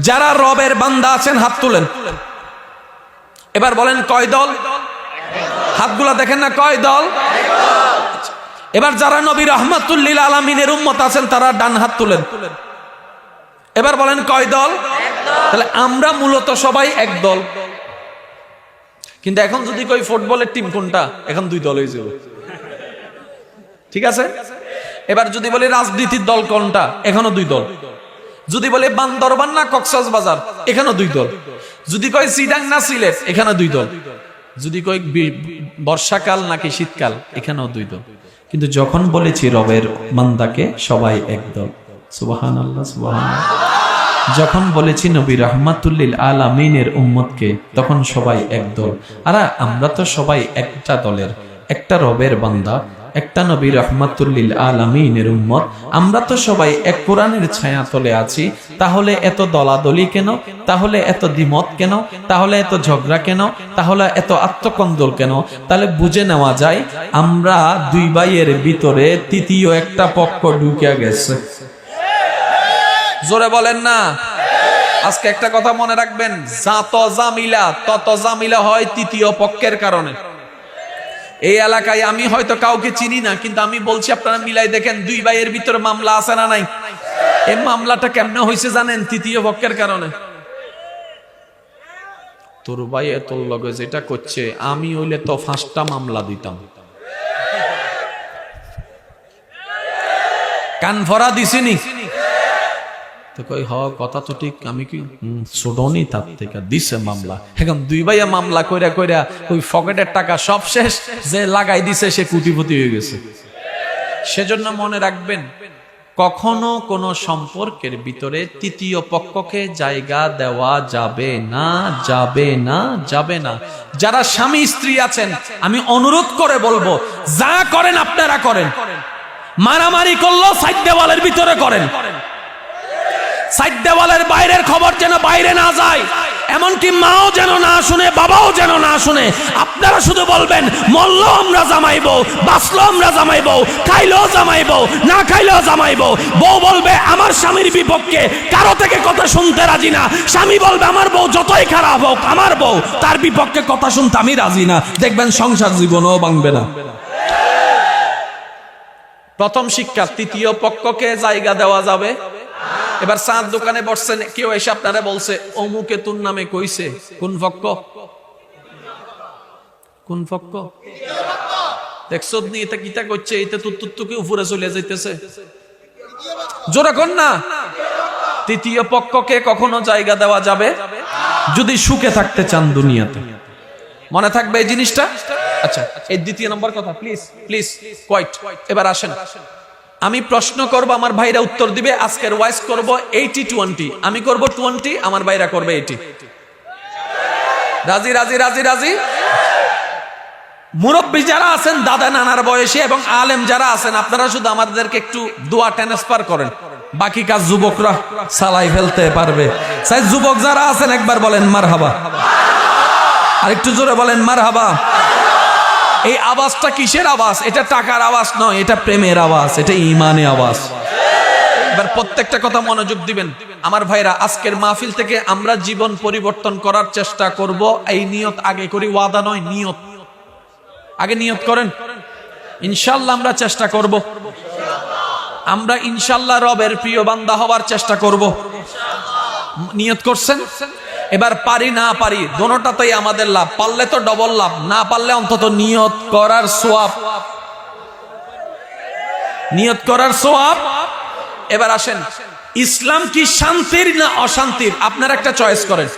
যারা রবের বান্দা আছেন হাত তুলেন। এবার বলেন কয় দল? হাতগুলা দেখেন না, কয় দল? এবার যারা নবী রাহমাতুল লিল আলামিনের উম্মত আছেন তারা ডান হাত তুলেন। এবার বলেন কয় দল? তাহলে আমরা মূলত সবাই এক দল। কিন্তু এখন যদি কই ফুটবলের টিম কোনটা, এখন দুই দল হয়ে যাবে, ঠিক আছে? এবার যদি বলি রাজনীতির দল কোনটা, এখনো দুই দল। যদি বলে বান্দরবান না কক্সবাজার, এখানেও দুই দল। যদি কই চিটাং না সিলেট, এখানেও দুই দল। যদি কই বর্ষাকাল নাকি শীতকাল, এখানেও দুই দল। কিন্তু যখন বলেছি রবের বান্দাকে সবাই এক দল, সুবহানাল্লাহ সুবহানাল্লাহ। যখন বলেছি নবী রাহমাতুল লিল আলামিনের উম্মতকে, তখন সবাই এক দল। আর আমরা তো সবাই একটা দলের, একটা রবের বান্দা, একটা নবী রাহমাতুল লিল আলামিনের উম্মত। আমরা তো সবাই এক কোরআনের ছায়া তলে আছি। তাহলে এত দলাদলি কেন? তাহলে এত দ্বিমত কেন? তাহলে এত ঝগড়া কেন? তাহলে এত আত্মকন্দল কেন? তাহলে বুঝে নেওয়া যায় আমরা দুই ভাইয়ের ভিতরে তৃতীয় একটা পক্ষ ঢুকে গেছে। জোরে বলেন না। আজকে একটা কথা মনে রাখবেন, যত জামিলা তত জামিলা হয় তৃতীয় পক্ষের কারণে। এই এলাকায় আমি হয়তো কাউকে চিনি না, কিন্তু আমি বলছি আপনারা মিলাই দেখেন, দুই ভাইয়ের ভিতরে মামলা আছে না নাই? এই মামলাটা কেমনে হয়েছে জানেন? তৃতীয় পক্ষের কারণে। তোর ভাই তোর লগে যেটা করছে, আমি হইলে তো 5টা মামলা দিতাম। কান ভরা দিছিনি তো কই হ কথা তো ঠিক, আমি কি ছোটনি তার থেকে দিছে মামলা। এখন দুই ভাইয়া মামলা কইরা কইরা ওই পকেটের টাকা সব শেষ, যে লাগাই দিছে সে কোটিপতি হয়ে গেছে। সেজন্য মনে রাখবেন, কখনো কোনো সম্পর্কের ভিতরে তৃতীয় পক্ষকে জায়গা দেওয়া যাবে না, যাবে না, যাবে না। যারা স্বামী স্ত্রী আছেন, আমি অনুরোধ করে বলবো, যা করেন আপনারা করেন। মারামারি করলো সাইড দেওয়ালের ভিতরে করেন, সাইড দেওয়ালের বাইরের খবর যেন বাইরে না যায়। এমনকি মাও যেন না শুনে, বাবাও যেন না শুনে। আপনারা শুধু বলবেন, মরলো আমরা জামাইবো, বাঁচলো আমরা জামাইবো, খাইলেও জামাইবো, না খাইলেও জামাইবো। বউ বলবে আমার স্বামীর বিপক্ষে কারো থেকে কথা শুনতে রাজি না। স্বামী বলবে আমার বউ যতই খারাপ হোক, আমার বউ তার বিপক্ষে কথা শুনতে আমি রাজি না। দেখবেন সংসার জীবনও ভাঙবে না। প্রথম শিক্ষা, তৃতীয় পক্ষকে জায়গা দেওয়া যাবে। এবার চাঁদ দোকানে বসছেন, কেউ এসে আপনারা বলছে অমুকে তোর নামে কইছে, কোন পক্ষ? কোন পক্ষ? দেখছো নি এটা কিতা করছে, এটা তুত্তুকে উপরে চলে যাইতেছে। জোরে কোন না। তৃতীয় পক্ষকে কখনো জায়গা দেওয়া যাবে যদি সুখে থাকতে চান দুনিয়াতে। মনে থাকবে এই জিনিসটা। আচ্ছা, এই দ্বিতীয় নম্বর কথা, প্লিজ প্লিজ কোয়াইট। এবার আসেন, আমি প্রশ্ন করব, আমার ভাইরা উত্তর দিবে। আজকের ওয়াইজ করব 80-20, আমি করব 20, আমার ভাইরা করবে 80। রাজি রাজি রাজি রাজি? মুরব্বী যারা আছেন, দাদা নানার বয়সী, এবং আলেম যারা আছেন, আপনারা শুধু আমাদেরকে একটু দোয়া ট্রান্সফার করেন, বাকি কাজ যুবকরা চালাই ফেলতে পারবে। তাই যুবক যারা আছেন একবার বলেন মারহাবা, আর একটু জোরে বলেন মারহাবা। এই আওয়াজটা কিসের আওয়াজ? এটা টাকার আওয়াজ নয়, এটা প্রেমের আওয়াজ, এটা ঈমানের আওয়াজ। এবার প্রত্যেকটা কথা মনোযোগ দিবেন আমার ভাইরা। আজকের মাহফিল থেকে আমরা জীবন পরিবর্তন করার চেষ্টা করব। এই নিয়ত আগে করি, ওয়াদা নয়, নিয়ত আগে। নিয়ত করেন, ইনশাআল্লাহ আমরা চেষ্টা করব। আমরা ইনশাআল্লাহ রবের প্রিয় বান্দা হওয়ার চেষ্টা করব। নিয়ত করছেন? এবার পারি না পারি দোনোটাতেই আমাদের লাভ। পারলে তো ডবল লাভ, না পারলে অন্তত নিয়ত করার সওয়াব, নিয়ত করার সওয়াব। এবার আসেন, ইসলাম কি শান্তির না অশান্তির? আপনারা একটা চয়েস করেন।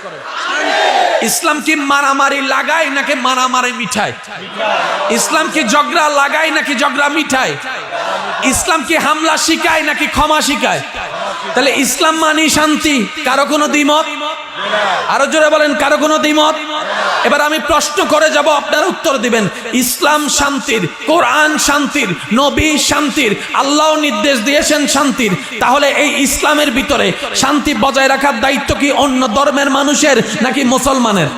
ইসলাম কি মারামারি লাগায় নাকি মারামারি মিঠায়? ইসলাম কি ঝগড়া লাগায় নাকি ঝগড়া মিঠায়? ইসলাম কি হামলা শিখায় নাকি ক্ষমা শিখায়? তাহলে ইসলাম মানি শান্তি। কারো কোনো দ্বিমত? আরো জোরে বলেন, কারো কোনো দ্বিমত? এবার আমি প্রশ্ন করে যাব, আপনারা উত্তর দিবেন। ইসলাম শান্তির, কোরআন শান্তির, নবী শান্তির, আল্লাহ নির্দেশ দিয়েছেন শান্তির। তাহলে এই ইসলামের ভিতরে শান্তি বজায় রাখার দায়িত্ব কি অন্য ধর্মের মানুষের নাকি মুসলমানের?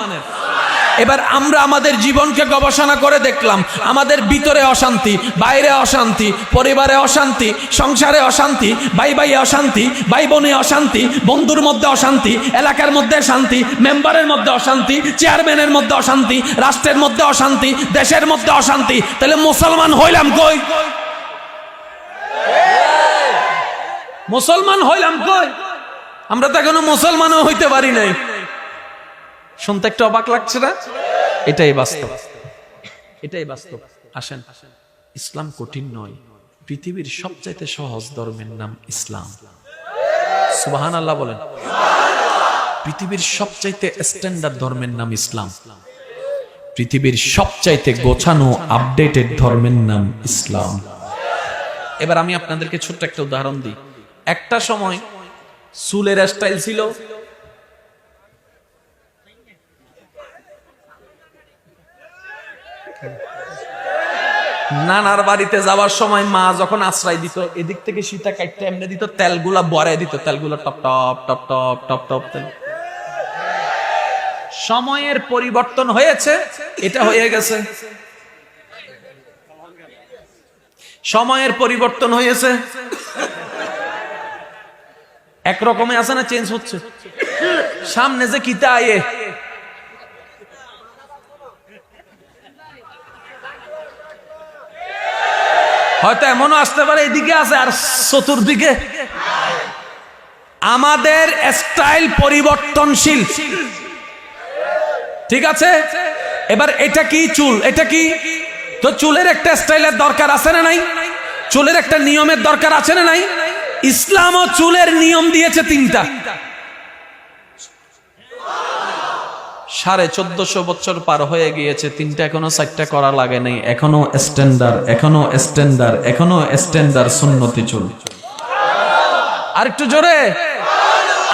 এবার আমরা আমাদের জীবনকে গবেষণা করে দেখলাম, আমাদের ভিতরে অশান্তি, বাইরে অশান্তি, পরিবারে অশান্তি, সংসারে অশান্তি, ভাই ভাই অশান্তি, ভাই বোনে অশান্তি, বন্ধুর মধ্যে অশান্তি, এলাকার মধ্যে শান্তি, মেম্বারের মধ্যে অশান্তি, চেয়ারম্যানের মধ্যে অশান্তি, রাষ্ট্রের মধ্যে অশান্তি, দেশের মধ্যে অশান্তি। তাহলে মুসলমান হইলাম কই? মুসলমান হইলাম কই? আমরা তো এখনো মুসলমানও হইতে পারি নাই। শুনতে একটু অবাক লাগছে না? এটাই বাস্তব, এটাই বাস্তব। আসেন, ইসলাম কঠিন নয়, পৃথিবীর সবচাইতে সহজ ধর্মের নাম ইসলাম। সুবহানাল্লাহ বলেন। পৃথিবীর সবচাইতে স্ট্যান্ডার্ড ধর্মের নাম ইসলাম। পৃথিবীর সবচাইতে গোছানো আপডেটেড ধর্মের নাম ইসলাম। এবার আমি আপনাদেরকে ছোট্ট একটা উদাহরণ দিই। একটা সময় চুলের স্টাইল ছিল নানার বাড়িতে যাওয়ার সময় মা যখন আশ্রয় দিত, এদিক থেকে সীতা কাটতে এমনি দিত, তেলগুলা বরাই দিত, তেলগুলা টপ টপ টপ টপ টপ টপ তেল। সময়ের পরিবর্তন হয়েছে, এটা হয়ে গেছে। সময়ের পরিবর্তন হয়েছে, একরকমে আছে না, চেঞ্জ হচ্ছে। সামনে যে কিতা আয়ে, হয়তো এমনও আসতে পারে এদিকে আছে আর চতুর্দিকে। আমাদের স্টাইল পরিবর্তনশীল, ঠিক আছে? এবার এটা কি চুল, এটা কি? তো চুলের একটা স্টাইলের দরকার আছে না নাই? চুলের একটা নিয়মের দরকার আছে না নাই? ইসলামও চুলের নিয়ম দিয়েছে তিনটা। 1450 বছর পার হয়ে গিয়েছে, তিনটা এখনো চারটা করা লাগে নাই, এখনো স্ট্যান্ডার্ড, এখনো স্ট্যান্ডার্ড, এখনো স্ট্যান্ডার্ড সুন্নতি চুল। আর একটু জোরে।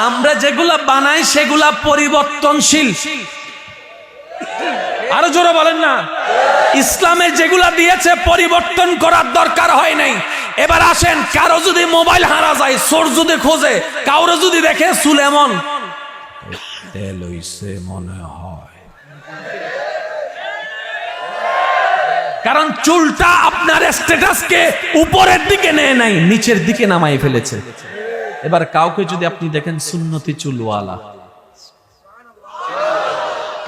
আমরা যেগুলা বানাই সেগুলা পরিবর্তনশীল। আরো জোরে বলেন না। ইসলামে যেগুলা দিয়েছে পরিবর্তন করার দরকার হয় নাই। এবার আসেন, কারো যদি মোবাইল হারা যায়, চোর যদি খোঁজে, কাউরে যদি দেখে চুল এমন তেল হইছে মনে হয়, কারণ চুলটা আপনার স্ট্যাটাসকে উপরের দিকে নেয় নাই, নিচের দিকে নামাই ফেলেছে। এবার কাউকে যদি আপনি দেখেন সুন্নতি চুলওয়ালা,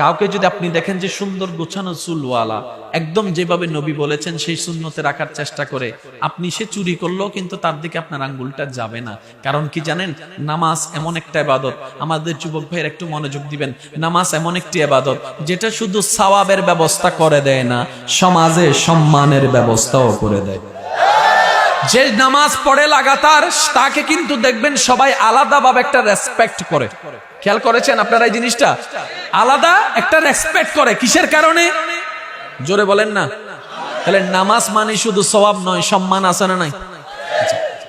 কাউকে যদি আপনি দেখেন যে সুন্দর গোছানো চুলওয়ালা, একদম যেভাবে নবী বলেছেন সেই সুন্নতে রাখার চেষ্টা করে, আপনি সে চুরি করলো কিন্তু তার দিকে আপনার আঙ্গুলটা যাবে না। কারণ কি জানেন? নামাজ এমন একটা ইবাদত, আমাদের যুবক ভাইয়ের একটু মনোযোগ দিবেন। নামাজ এমন একটি ইবাদত যেটা শুধু সওয়াবের ব্যবস্থা করে দেয় না, সমাজে সম্মানের ব্যবস্থাও করে দেয়। যে নামাজ পড়ে লাগাতার, তাকে কিন্তু দেখবেন সবাই আলাদাভাবে একটা রেসপেক্ট করে। খেয়াল করেছেন আপনারা এই জিনিসটা? আলাদা একটা রেসপেক্ট করে। কিসের কারণে? জোরে বলেন না। তাহলে নামাজ মানে শুধু সওয়াব নয়, সম্মান আছে না নাই?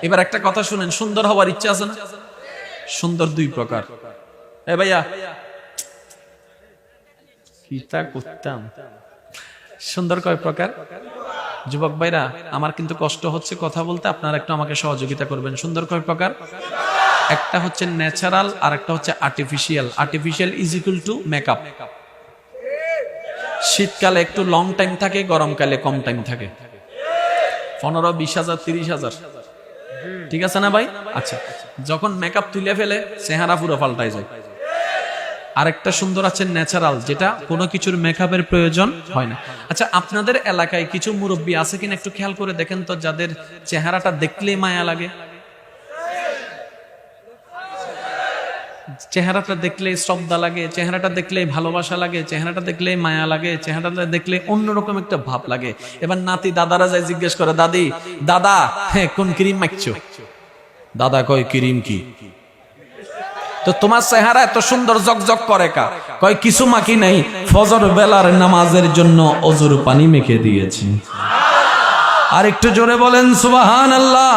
এবার একটা কথা শুনেন, সুন্দর হওয়ার ইচ্ছা আছে না? সুন্দর দুই প্রকার। এ ভাইয়া কিতা করতাম, সুন্দর কয় প্রকার? যুবক ভাইরা, আমার কিন্তু কষ্ট হচ্ছে কথা বলতে, আপনারা একটু আমাকে সহযোগিতা করবেন। সুন্দর কয় প্রকার? একটা হচ্ছে ন্যাচারাল, আর একটা হচ্ছে artificial. Artificial is equal two makeup. শীতকালে একটু লং টাইম থাকে, গরমকালে কম টাইম থাকে। 15, 20,000, 30,000, ঠিক আছে না ভাই? আচ্ছা, যখন মেকআপ তুলে ফেলে চেহারা পুরো পাল্টাই যায়। আরেকটা সুন্দর আছে ন্যাচারাল, যেটা কোনো কিছুর মেকআপের প্রয়োজন হয় না। আচ্ছা, আপনাদের এলাকায় কিছু মুরব্বী আছে কিনা একটু খেয়াল করে দেখেন তো, যাদের চেহারাটা দেখলেই মায়া লাগে, চেহারাটা দেখলে শ্রদ্ধা লাগে, চেহারাটা দেখলে ভালোবাসা লাগে, চেহারাটা দেখলে মায়া লাগে, চেহারাটা দেখলে অন্যরকম একটা ভাব লাগে। এবার নাতি দাদারা যায় জিজ্ঞেস করে, দাদি দাদা হ্যাঁ কোন ক্রিম মাখছো? দাদা কয় ক্রিম কি? তো তোমার চেহারা এত সুন্দর জকজক করে কা? কয় কিছু মাখি নাই, ফজর বেলার নামাজের জন্য অজুর পানি মেখে দিয়েছি। আর একটু জোরে বলেন সুবহানাল্লাহ।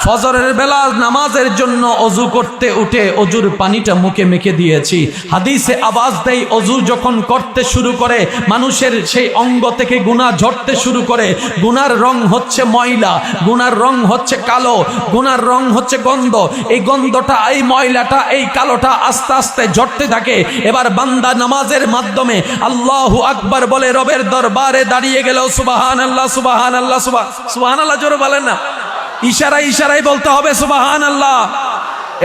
ফজরের বেলা নামাজের জন্য অজু করতে উঠে অজুর পানিটা মুখে মেখে দিয়েছি। হাদিসে আওয়াজ দেয় অজু যখন করতে শুরু করে মানুষের সেই অঙ্গ থেকে গুনাহ ঝরতে শুরু করে। গুনার রং হচ্ছে ময়লা, গুনার রং হচ্ছে কালো, গুনার রং হচ্ছে গন্ধ। এই গন্ধটা, এই ময়লাটা, এই কালোটা আস্তে আস্তে ঝরতে থাকে। এবার বান্দা নামাজের মাধ্যমে আল্লাহু আকবার বলে রবের দরবারে দাঁড়িয়ে গেল। সুবহানাল্লাহ, সুবহানাল্লাহ, সুবহানাল্লাহ জোরে বলেন না, ইশারায় ইশারায় বলতে হবে সুবহানাল্লাহ।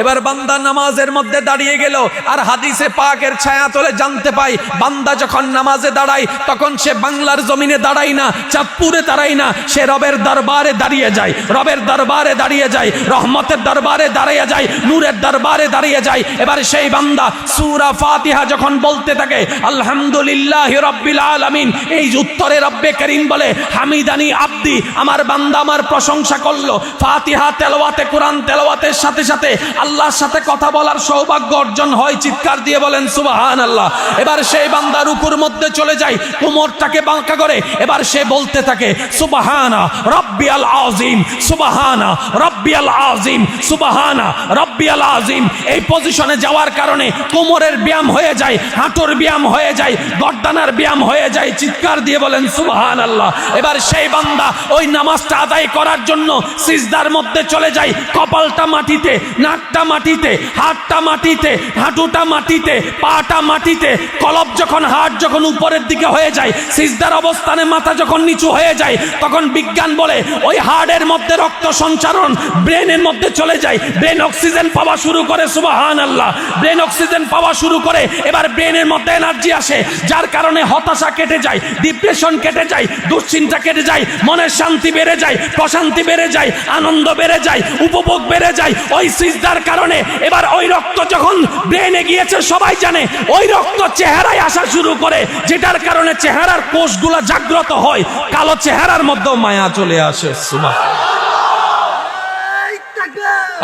এবার বান্দা নামাজের মধ্যে দাঁড়িয়ে গেল। আর হাদিসে পাকের ছায়া তলে জানতে পাই, বান্দা যখন নামাজে দাঁড়ায় তখন সে বাংলার জমিনে দাঁড়ায় না, চাঁদপুরে দাঁড়ায় না, সে রবের দরবারে দাঁড়িয়ে যায়, রবের দরবারে দাঁড়িয়ে যায়, রহমতের দরবারে দাঁড়িয়ে যায়, নূরের দরবারে দাঁড়িয়ে যায়। এবার সেই বান্দা সূরা ফাতিহা যখন বলতে থাকে আলহামদুলিল্লাহি রাব্বিল আলামিন, এই উত্তরে রব্বে করিম বলে হামিদানি আব্দি, আমার বান্দা আমার প্রশংসা করলো। ফাতিহা তেলাওয়াতে, কোরআন তেলাওয়াতের সাথে সাথে আল্লাহর সাথে কথা বলার সৌভাগ্য অর্জন হয়। চিৎকার দিয়ে বলেন সুবহানাল্লাহ। এবার সেই বান্দা রুকুর মধ্যে চলে যায়, কোমরটাকে বাঁকা করে এবার সে বলতে থাকে সুবহানা রাব্বিয়াল আযীম, সুবহানা রাব্বিয়াল আযীম, সুবহানা রাব্বিয়াল আযীম। এই পজিশনে যাওয়ার কারণে কোমরের ব্যায়াম হয়ে যায়, হাঁটুর ব্যায়াম হয়ে যায়, গর্দানার ব্যায়াম হয়ে যায়। চিৎকার দিয়ে বলেন সুবহানাল্লাহ। এবার সেই বান্দা ওই নামাজটা আদায় করার জন্য সিজদার মধ্যে চলে যায়, কপালটা মাটিতে, নাকটা মাটিতে, হাতটা মাটিতে, হাঁটুটা মাটিতে, পাটা মাটিতে। কলব যখন, হাত যখন উপরের দিকে হয়ে যায়, সিজদার অবস্থানে মাথা যখন নিচু হয়ে যায়, তখন বিজ্ঞান বলে ওই হাড়ের মধ্যে রক্ত সঞ্চারণ ব্রেনের মধ্যে চলে যায়, ব্রেন অক্সিজেন পাওয়া শুরু করে। সুবহানাল্লাহ। ব্রেন অক্সিজেন পাওয়া শুরু করে, এবার ব্রেনের মধ্যে এনার্জি আসে, যার কারণে হতাশা কেটে যায়, ডিপ্রেশন কেটে যায়, দুশ্চিন্তা কেটে যায়, মনের শান্তি বেড়ে যায়, প্রশান্তি বেড়ে যায়, আনন্দ বেড়ে যায়, উপভোগ বেড়ে যায়। ওই সিজদার কারণে এবার ওই রক্ত যখন ব্রেনে গিয়েছে, সবাই জানে ওই রক্ত চেহারায় আসা শুরু করে, যেটার কারণে চেহারার কোষগুলো জাগ্রত হয়, কালো চেহারার মধ্যেও মায়া চলে আসে। সুবহানাল্লাহ,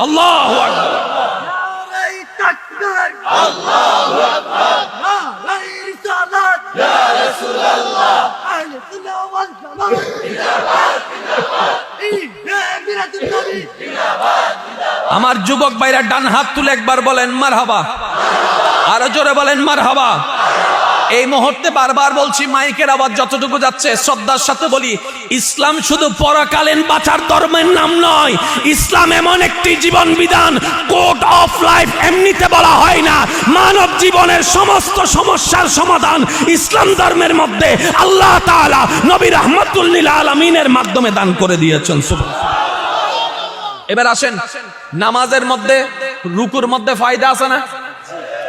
আল্লাহু আকবার, আল্লাহু আকবার, ইয়া রাসূলুল্লাহ, আমার যুবক ভাইরা ডান হাত তুলে একবার বলেন মারহাবা, আরো জোরে বলেন মারহাবা। এই মুহূর্তে বারবার বলছি, মাইকের আওয়াজ যতটুকু যাচ্ছে শ্রদ্ধার সাথে বলি, ইসলাম শুধু পরকালীন বাঁচার ধর্মের নাম নয়। ইসলাম এমন একটি জীবন বিধান, কোড অফ লাইফ এমনিতে বলা হয় না। মানব জীবনের সমস্ত সমস্যার সমাধান ইসলাম ধর্মের মধ্যে আল্লাহ তাআলা নবী রাহমাতুল লিল আলামিনের মাধ্যমে দান করে দিয়েছেন। এবার আসেন, নামাজের মধ্যে, রুকুর মধ্যে ফায়দা আছে না?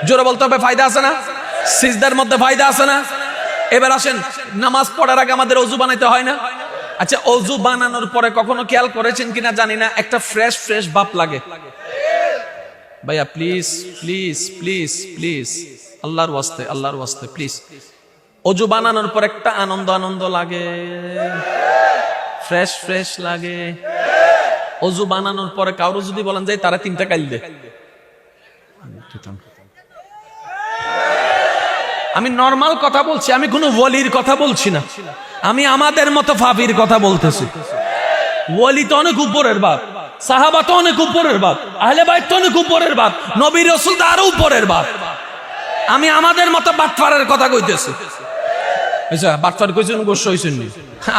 জোরে বলতে হবে, ফায়দা আছে না? সিজদার মধ্যে ফায়দা আছে না? এবার আসেন, নামাজ পড়ার আগে আমাদের অজু বানাইতে হয় না? আচ্ছা, অজু বানানোর পরে কখনো খেয়াল করেছেন কিনা জানি না, একটা ফ্রেশ ফ্রেশ ভাব লাগে। ভাইয়া প্লিজ প্লিজ প্লিজ প্লিজ, আল্লাহর ওয়াস্তে, আল্লাহর ওয়াস্তে প্লিজ, অজু বানানোর পর একটা আনন্দ আনন্দ লাগে, ফ্রেশ ফ্রেশ লাগে। অজু বানানোর পরে কারো যদি বলেন যায় তারা 3টা কাইল দে, আমি নরমাল কথা বলছি, আমি কোনো ওয়ালির কথা বলছি না, আমি আমাদের মতো ফাফির কথা বলতেছি। ওয়ালি তো অনেক উপরের বাপ, সাহাবা তো অনেক উপরের বাপ, আহলে বাইত তো অনেক উপরের বাপ, নবী রাসূল তো আরো উপরের বাপ। আমি আমাদের মতো বাটফারের কথা কইতেছি। আচ্ছা, বাটফার কইছেন, গোস্ব হইছেন নি?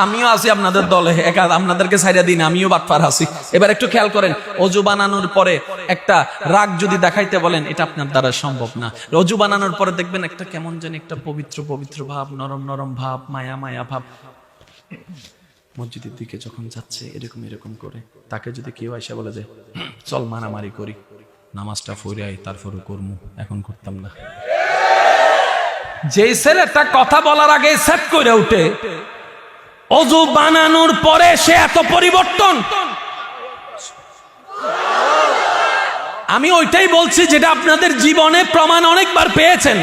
আমিও আছি আপনাদের দলে, একা আপনাদেরকে ছাইড়া দিন, আমিও বাটফার আছি। এবার একটু খেয়াল করেন, অজু বানানোর পরে একটা রাগ যদি দেখাইতে বলেন, এটা আপনার দ্বারা সম্ভব না। অজু বানানোর পরে দেখবেন একটা কেমন জানি একটা পবিত্র পবিত্র ভাব, নরম নরম ভাব, মায়া মায়া ভাব। মসজিদের দিকে যখন যাচ্ছে এরকম এরকম করে, তাকে যদি কেউ এসে বলে যে চল মারামারি করি, নামাজটা ফরিয়াই তারপরে করমু, এখন করতাম না। যে ছেলেটা কথা বলার আগে সেট করে উঠে, অজু বানানোর পরে সে এত পরিবর্তন। আমি ওইটাই বলছি যেটা আপনাদের জীবনে প্রমাণ অনেকবার পেয়েছেন,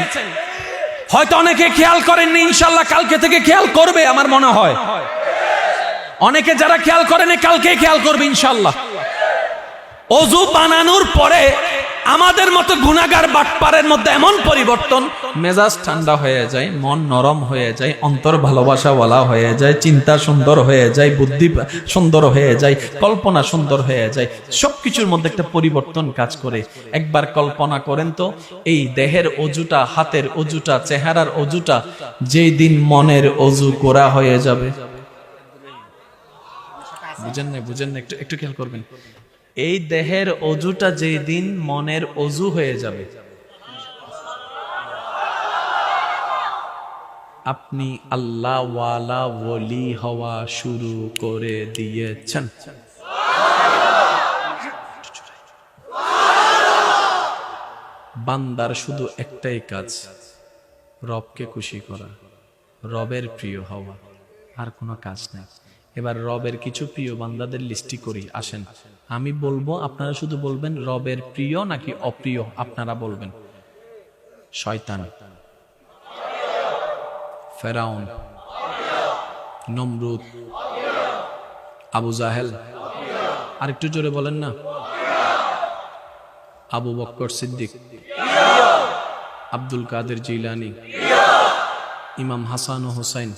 হয়তো অনেকে খেয়াল করেননি, ইনশাল্লাহ কালকে থেকে খেয়াল করবে আমার মনে হয়। অনেকে যারা খেয়াল করেনি কালকে খেয়াল করবে ইনশাল্লাহ। অজু বানানোর পরে আমাদের মতো গুনাহগার বাটপারের মধ্যে এমন পরিবর্তন, মেজাজ ঠান্ডা হয়ে যায়, মন নরম হয়ে যায়, অন্তর ভালোবাসাওয়ালা হয়ে যায়, চিন্তা সুন্দর হয়ে যায়, বুদ্ধি সুন্দর হয়ে যায়, কল্পনা সুন্দর হয়ে যায়, সবকিছুর মধ্যে একটা পরিবর্তন কাজ করে। একবার কল্পনা করেন তো, এই দেহের অজুটা, হাতের অজুটা, চেহারার অজুটা যেই দিন মনের অজু করা হয়ে যাবে, বুঝেন না, একটু খেয়াল করবেন। এই দেহের অজুটা যেই দিন মনের অজু হয়ে যাবে, আপনি আল্লাহ ওয়ালা ওলি হওয়া শুরু করে দিয়েছেন। বান্দার শুধু একটাই কাজ, রবকে খুশি করা, রবের প্রিয় হওয়া, আর কোনো কাজ নাই। এবার রবের কিছু প্রিয় বান্দাদের লিস্টি করি, আসেন। আমি বলবো, আপনারা শুধু বলবেন রবের প্রিয় নাকি অপ্রিয়। আপনারা বলবেন। শয়তান, ফেরাউন, নমরুদ, আবু জাহেল। আরেকটু জোরে বলেন না। আবু বকর সিদ্দিক, আব্দুল কাদের জিলানী, ইমাম হাসান ও হুসাইন,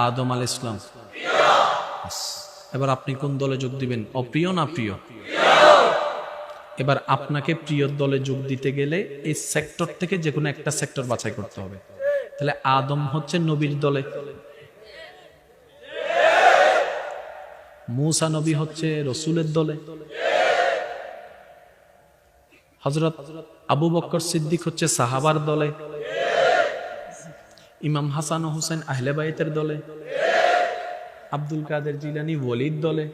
আদম আলাইহিস সালাম। এবার আপনি কোন দলে যোগ দিবেন, অপ্রিয় না প্রিয়? এবার আপনাকে প্রিয় দলে যোগ দিতে গেলে এই সেক্টর থেকে যে কোনো একটা সেক্টর বাছাই করতে হবে। তাহলে আদম হচ্ছে নবীর দলে, মূসা নবী হচ্ছে রসুলের দলে, হযরত আবু বকর সিদ্দিক হচ্ছে সাহাবার দলে, ইমাম হাসান ও হুসাইন আহলে বাইতের দলে, আব্দুল কাদের জিলানী ওলির দলে।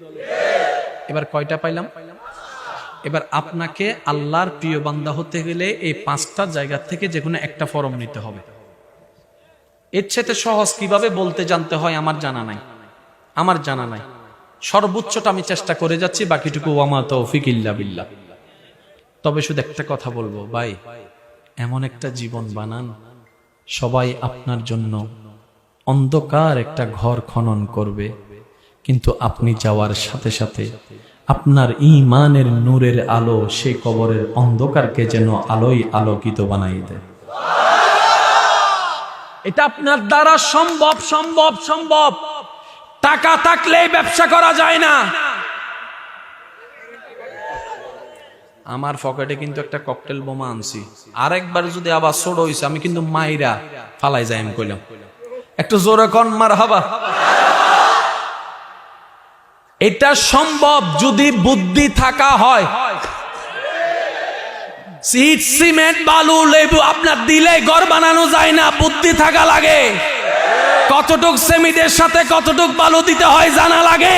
এবার কয়টা পাইলাম? এবার আপনাকে আল্লাহর প্রিয় বান্দা হতে গেলে এই 5টা জায়গা থেকে যে কোনো একটা ফরম নিতে হবে। এর চেয়ে সহজ কিভাবে বলতে জানতে হয় আমার জানা নাই। সর্বোচ্চটা আমি চেষ্টা করে যাচ্ছি, বাকিটুকু ওয়ামা তৌফিক ইল্লা বিল্লাহ। তবে শুধু একটা কথা বলবো, ভাই এমন একটা জীবন বানান, সবাই আপনার জন্য অন্ধকার একটা ঘর খনন করবে, কিন্তু আপনি যাওয়ার সাথে সাথে আপনার ঈমানের নূরের আলো সেই কবরের অন্ধকারকে যেন আলোয় আলোকিত বানাই দেয়। এটা আপনার দ্বারা সম্ভব। টাকা থাকলে ব্যবসা করা যায় না। আমার পকেটে কিন্তু একটা ককটেল বোমা আনছি, আরেকবার যদি আবার ছোট হইছে আমি কিন্তু মাইরা ফালাই যাই। আমি কইলাম একটু জোরে কোন মারহাবা। এটা সম্ভব যদি বুদ্ধি থাকা হয়। সিট, সিমেন্ট, বালু, লেবু আপনার দিলে ঘর বানানো যায় না, বুদ্ধি থাকা লাগে। কতটুক সিমেন্টের সাথে কতটুক বালু দিতে হয় জানা লাগে।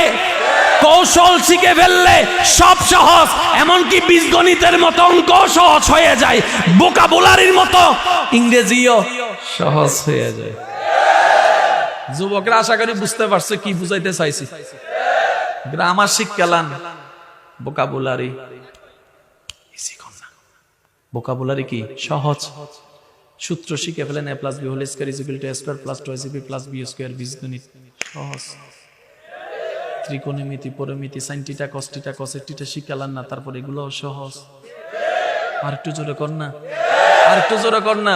কৌশল শিখে ফেললে সব সহজ, এমনকি বীজগণিতের মতো অঙ্ক সহজ হয়ে যায়, ভোকাবুলারির মতো ইংরেজিও সহজ হয়ে যায়। যুবকরা আশা করি বুঝতে পারছে কি বুঝাইতে চাইছি। গ্রামার শিক্ষালান, ভোকাবুলারি ভোকাবুলারি কি সহজ। সূত্র শিখে ফেলেন, a + b whole square is equal to a square plus 2ac plus b square. বীজগণিত সহজ। ত্রিকোণমিতি, পরিমিতি, sin θ cos θ cos θ শিখালান না, তারপর এগুলো সহজ। আর একটু জোরে কর না,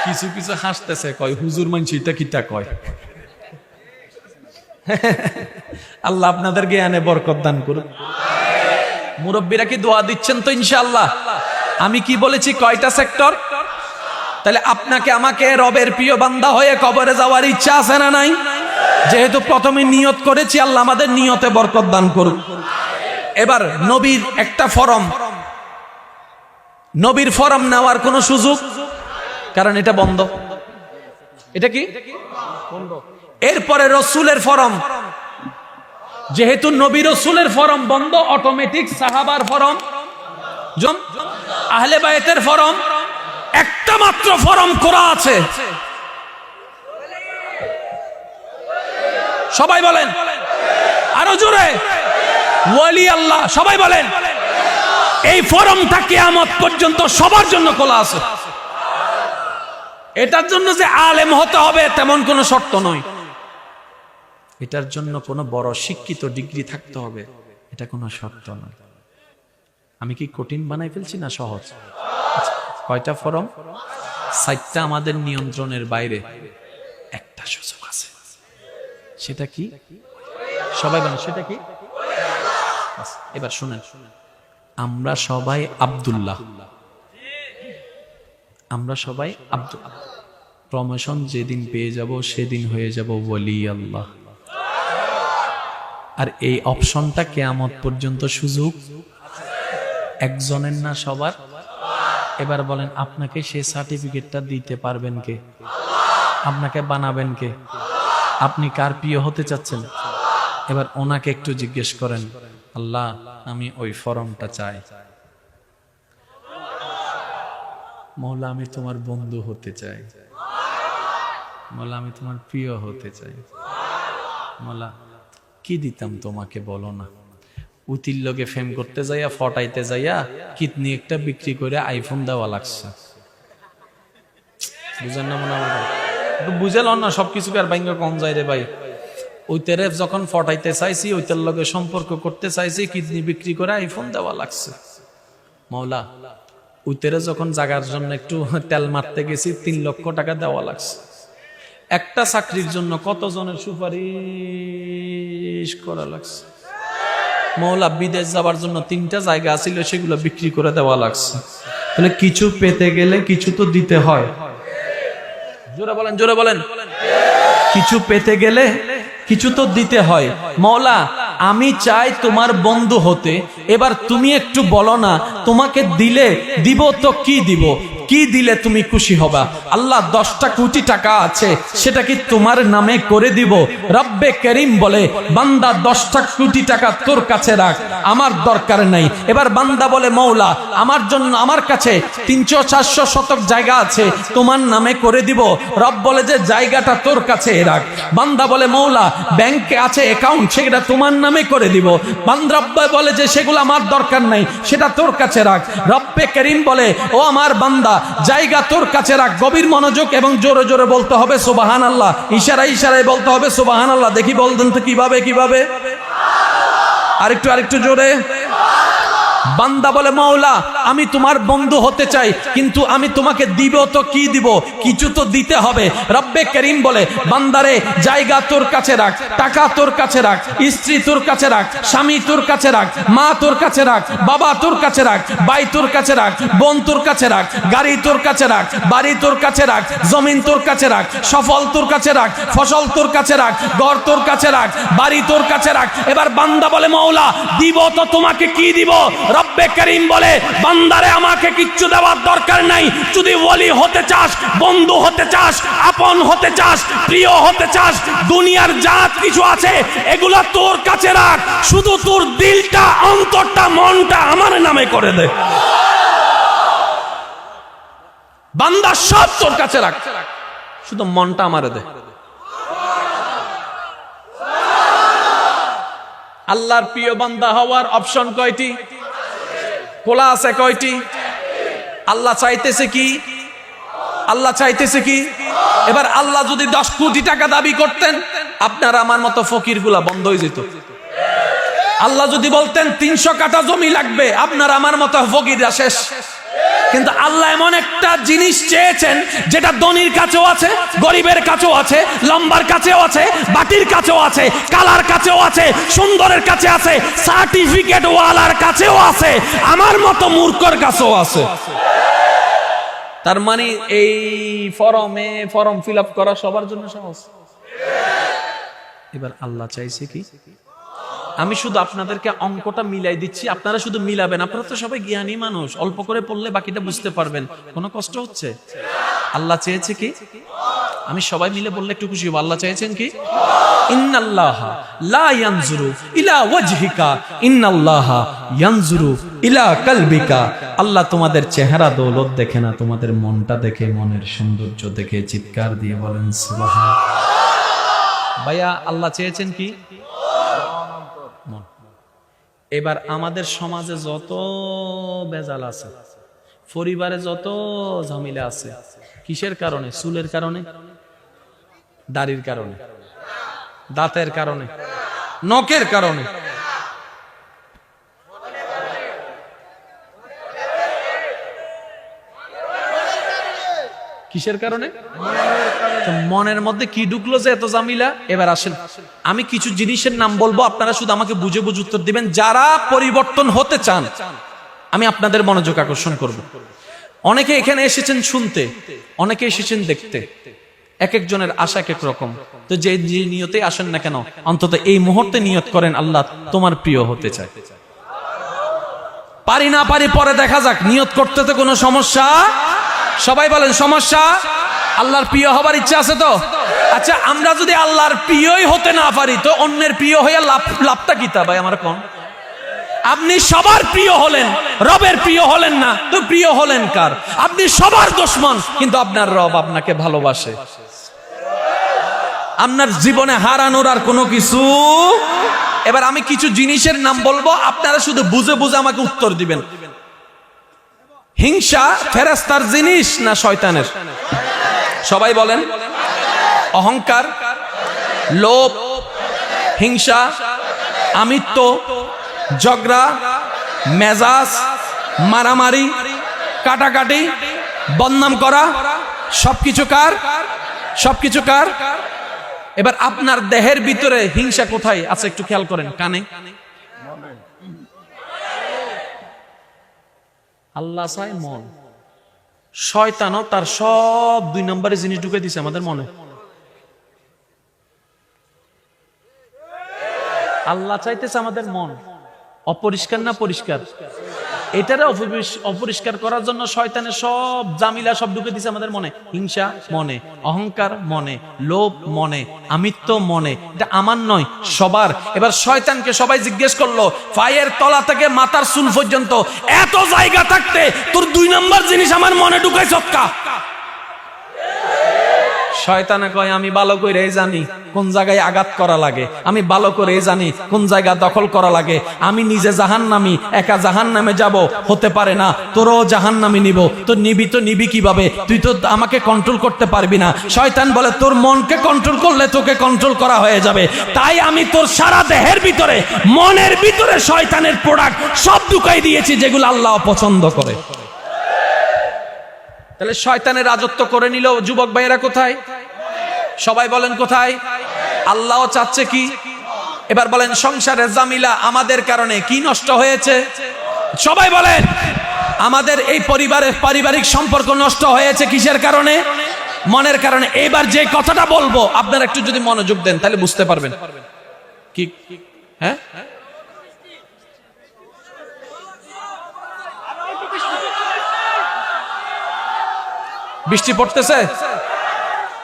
কিছু হাসতেছে, কয় হুজুর মানছি এটা কিটা কয়। আল্লাহ আপনাদের জ্ঞানে বরকত দান করুন। মুরব্বীরা কি দোয়া দিচ্ছেন তো ইনশাআল্লাহ? আমি কি বলেছি, কয়টা সেক্টর? তাহলে আপনাকে আমাকে রবের প্রিয় বান্দা হয়ে কবরে যাওয়ার ইচ্ছা আছে না নাই? যেহেতু প্রথমে নিয়ত করেছি, আল্লাহ আমাদের নিয়তে বরকত দান করুন। এবার নবীর একটা ফরম, নবীর ফরম নেওয়ার কোনো সুযোগ, কারণ এটা বন্ধ। এটা কি বন্ধ। এরপরে রসুলের ফরম, যেহেতু নবী রসুলের ফরম বন্ধ, অটোমেটিক সাহাবার ফরম, আহলে বাইতের ফরম, একটা মাত্র ফরম করা আছে। সবাই বলেন আরো জোরে, ওয়ালি আল্লাহ। সবাই বলেন এই ফরমটা কিয়ামত পর্যন্ত সবার জন্য খোলা আছে। এটার জন্য যে আলেম হতে হবে তেমন কোনো শর্ত নয়, এটার জন্য কোনো বড় শিক্ষিত ডিগ্রি থাকতে হবে এটা কোনো শর্ত নয়। আমি কি কঠিন বানাই ফেলছি না সহজ? কয়টা ফরম? 7টা আমাদের নিয়ন্ত্রণের বাইরে। একটা সুযোগ আছে, সেটা কি? সবাই বলেন সেটা কি? এবার শুনেন, আমরা সবাই আব্দুল্লাহ, আমরা সবাই আব্দুল্লাহ। প্রমোশন যেদিন পেয়ে যাব সেদিন হয়ে যাব ওলি আল্লাহ। আর এই অপশনটা কিয়ামত পর্যন্ত সুযোগ একজনের না সবার। এবার বলেন, আপনাকে সে সার্টিফিকেটটা দিতে পারবেন কে? আপনাকে বানাবেন কে? আপনি কার প্রিয় হতে চাচ্ছেন? এবার ওনাকে একটু জিজ্ঞেস করেন, আল্লাহ আমি ওই ফরমটা চাই। মৌলা আমি তোমার বন্ধু হতে চাই, মৌলা আমি তোমার প্রিয় হতে চাই, মৌলা কি দিতাম তোমাকে বলো না। উতির লোকে ফেম করতে যাইয়া, ফটাইতে যাইয়া কিডনি একটা বিক্রি করে আইফোন দেওয়া লাগছে। বুঝেন না মনে হয়? একটু বুঝে লন না, সবকিছুকে আর বাইঙ্গা কম যায় রে ভাই। ওইটারে যখন ফটাইতে চাইছি, ওইটার লগে সম্পর্ক করতে চাইছি, কিডনি বিক্রি করে আইফোন দেওয়া লাগছে। মৌলা ওইটারে যখন জাগার জন্য একটু তেল মারতে গেছি, 3 লক্ষ টাকা দেওয়া লাগছে। একটা চাকরির জন্য কতজনের সুপারিশ করা লাগছে। মৌলা বিদেশ যাবার জন্য 3টা জায়গা ছিল, সেগুলো বিক্রি করে দেওয়া লাগছে। তাহলে কিছু পেতে গেলে কিছু তো দিতে হয়। জোরে বলেন, জোরে বলেন। কিছু পেতে গেলে কিছু তো দিতে হয়। মৌলা আমি চাই তোমার বন্ধু হতে, এবার তুমি একটু বলো না, তোমাকে দিলে দিব তো কি দিব, কি দিলে তুমি খুশি হবা? আল্লাহ 10টা কোটি টাকা আছে, সেটা কি তোমার নামে করে দিব? রব্বে করিম বলে, বান্দা 10টা কোটি টাকা তোর কাছে রাখ, আমার দরকার নাই। এবার বান্দা বলে, মৌলা আমার জন্য, আমার কাছে 300-400 শতক জায়গা আছে, তোমার নামে করে দিব। রব বলে যে জায়গাটা তোর কাছে রাখ। বান্দা বলে, মৌলা ব্যাংকে আছে অ্যাকাউন্ট, সেটা তোমার নামে করে দিব। বান্দা রব্বে বলে যে সেগুলো আমার দরকার নাই, সেটা তোর কাছে রাখ। রব্বে করিম বলে, ও আমার বান্দা জায়গা তোর কাছে রাখ। গভীর মনোযোগ এবং জোরে জোরে বলতে হবে সুবহানাল্লাহ, ইশারায় ইশারায় বলতে হবে সুবহানাল্লাহ। দেখি বলতেন তো কিভাবে কিভাবে? আরেকটু জোরে। বান্দা বলে, মৌলা আমি তোমার বন্ধু হতে চাই, কিন্তু আমি তোমাকে দিব তো কি দিব, কিছু তো দিতে হবে। রব্বে করিম বলে, বান্দারে জায়গা তোর কাছে রাখ, টাকা তোর কাছে রাখ, স্ত্রী তোর কাছে রাখ, স্বামী তোর কাছে রাখ, মা তোর কাছে রাখ, বাবা তোর কাছে রাখ, ভাই তোর কাছে রাখ, বোন তোর কাছে রাখ, গাড়ি তোর কাছে রাখ, বাড়ি তোর কাছে রাখ, জমিন তোর কাছে রাখ, সফল তোর কাছে রাখ, ফসল তোর কাছে রাখ, ঘর তোর কাছে রাখ, বাড়ি তোর কাছে রাখ। এবার বান্দা বলে, মৌলা দিব তো তোমাকে কি দিব? রব্বে করিম বলে, বান্দারে আমাকে কিচ্ছু দেওয়ার দরকার নাই। যদি ওলি হতে চাস, বন্ধু হতে চাস, আপন হতে চাস, প্রিয় হতে চাস, দুনিয়ার যা কিছু আছে এগুলা তোর কাছে রাখ, শুধু তোর দিলটা, অন্তরটা, মনটা আমার নামে করে দে। বান্দা সব তোর কাছে রাখ, শুধু মনটা আমারে দে। আল্লাহর প্রিয় বান্দা হওয়ার অপশন কয়টি? খোলা আছে কয়টি? আল্লাহ চাইতেছে কি? আল্লাহ চাইতেছে কি? এবার আল্লাহ যদি 10 কোটি টাকা দাবি করতেন, আপনার আমার মতো ফকির গুলা বন্ধ হয়ে যেত। আল্লাহ যদি বলতেন 300 কাঠা জমি লাগবে, আপনার আমার মতো ফকিররা শেষ। কিন্তু আল্লাহ এমন একটা জিনিস চেয়েছেন, যেটা ধনীর কাছেও আছে, গরিবের কাছেও আছে, লম্বার কাছেও আছে, বাটির কাছেও আছে, কালার কাছেও আছে, সুন্দরের কাছে আছে, সার্টিফিকেট ওয়ালার কাছেও আছে, আমার মতো মূর্খর কাছেও আছে। তার মানে এই ফর্ম ফিল আপ করা সবার জন্য সহজ। এবার আল্লাহ চাইছে কি? আমি শুধু আপনাদেরকে অঙ্কটা মিলাই দিচ্ছি, আপনারা শুধু মিলাবেন। আপনারা তো সবাই জ্ঞানী মানুষ, অল্প করে পড়লে বাকিটা বুঝতে পারবেন। কোনো কষ্ট হচ্ছে? আল্লাহ চেয়েছে কি? আমি সবাই মিলে বললে একটু খুশি হব। আল্লাহ চেয়েছেন কি? ইন্নাল্লাহা লা ইয়ানজুরু ইলা ওয়াজহিকা, ইন্নাল্লাহা ইয়ানজুরু ইলা কলবিকা। আল্লাহ তোমাদের চেহারা দৌলত দেখে না, তোমাদের মনটা দেখে, মনের সৌন্দর্য দেখে। চিৎকার দিয়ে বলেন সুবহান। ভাইয়া আল্লাহ চেয়েছেন কি? এবার আমাদের সমাজে যত বেজাল আছে, পরিবারে যত ঝামেলা আছে, কিসের কারণে? চুলের কারণে, দাড়ির কারণে, দাঁতের কারণে, নখের কারণে। কিসের কারণে? তো মনের মধ্যে কি ঢুকলো যে এত জামিলা? এবার আসেন, আমি কিছু জিনিসের নাম বলবো, আপনারা শুধু আমাকে বুঝে বুঝে উত্তর দিবেন। যারা পরিবর্তন হতে চান, আমি আপনাদের মনোযোগ আকর্ষণ করব। অনেকে এখানে এসেছেন শুনতে, অনেকে এসেছেন দেখতে, এক একজনের আশা এক এক রকম। তো যে নিয়তে আসেন না কেন, অন্তত এই মুহূর্তে নিয়ত করেন আল্লাহ তোমার প্রিয় হতে চায়। পারি না পারি পরে দেখা যাক, নিয়ত করতে তো কোনো সমস্যা। সবাই বলেন সমস্যা? আল্লাহর প্রিয় হবার ইচ্ছা আছে তো? আচ্ছা, আমরা যদি আল্লাহর প্রিয়ই হতে না পারি, তো অন্যের প্রিয় হয়ে লাভটা কি? তা ভাই আমার কোন, আপনি সবার প্রিয় হলেন, রবের প্রিয় হলেন না, তো প্রিয় হলেন কার? আপনি সবার দুশমন, কিন্তু আপনার রব আপনাকে ভালোবাসে। আপনার জীবনে হারানোর আর কোনো কিছু। এবার আমি কিছু জিনিসের নাম বলবো, আপনারা শুধু বুঝে বুঝে আমাকে উত্তর দিবেন। হিংসা ফেরেশতার জিনিস না শয়তানের? সবাই বলেন। অহংকার, লোভ, হিংসা, আমিত্ব, ঝগড়া, মেজাজ, মারামারি, কাটাকাটি, বদনাম করা, সবকিছু কার? সবকিছু কার? এবার আপনার দেহের ভিতরে হিংসা কোথায় আছে একটু খেয়াল করেন। কানে। আল্লাহ চায় মন, শয়তানও তার সব 2 নম্বরে জিনিস ঢুকে দিছে আমাদের মনে। আল্লাহ চাইতেছে আমাদের মন অপরিষ্কার না পরিষ্কার? এটারে অপরিষ্কার করার জন্য শয়তানের সব জামিলা সব ঢুকে দিছে আমাদের মনে। হিংসা মনে, অহংকার মনে, লোভ মনে, আমিত্ব মনে। এটা আমার নয়, সবার। এবার শয়তানকে সবাই জিজ্ঞেস করলো, পায়ের তলা থেকে মাথার চুল পর্যন্ত এত জায়গা থাকতে তোর 2 নম্বর জিনিস আমার মনে ঢুকাইছ কা? শয়তানে কয়, আমি ভালো করে জানি কোন জায়গায় আঘাত করা লাগে, আমি ভালো করে জানি কোন জায়গা দখল করা লাগে। আমি নিজে জাহান্নামী, একা জাহান্নামে যাব হতে পারে না, তোরও জাহান্নামী নিব। তো নিবি কিভাবে? তুই তো আমাকে কন্ট্রোল করতে পারবি না। শয়তান বলে, তোর মনকে কন্ট্রোল করলে তোকে কন্ট্রোল করা হয়ে যাবে। তাই আমি তোর সারা দেহের ভিতরে, মনের ভিতরে শয়তানের প্রোডাক্ট সব ঢুকাই দিয়েছি, যেগুলো আল্লাহ পছন্দ করে। তাহলে শয়তানের রাজত্ব করে নিল। যুবক ভাইয়েরা কোথায়? সবাই বলেন কোথায়? আল্লাহ চাচ্ছে কি? এবার বলেন, সংসারের জামিলা আমাদের কারণে কি নষ্ট হয়েছে? সবাই বলেন, আমাদের এই পরিবারের পারিবারিক সম্পর্ক নষ্ট হয়েছে কিসের কারণে? মনের কারণে। এবার যে কথাটা বলবো আপনারা একটু যদি মনোযোগ দেন তাহলে বুঝতে পারবেন। কি? হ্যাঁ, বৃষ্টি পড়তেছে,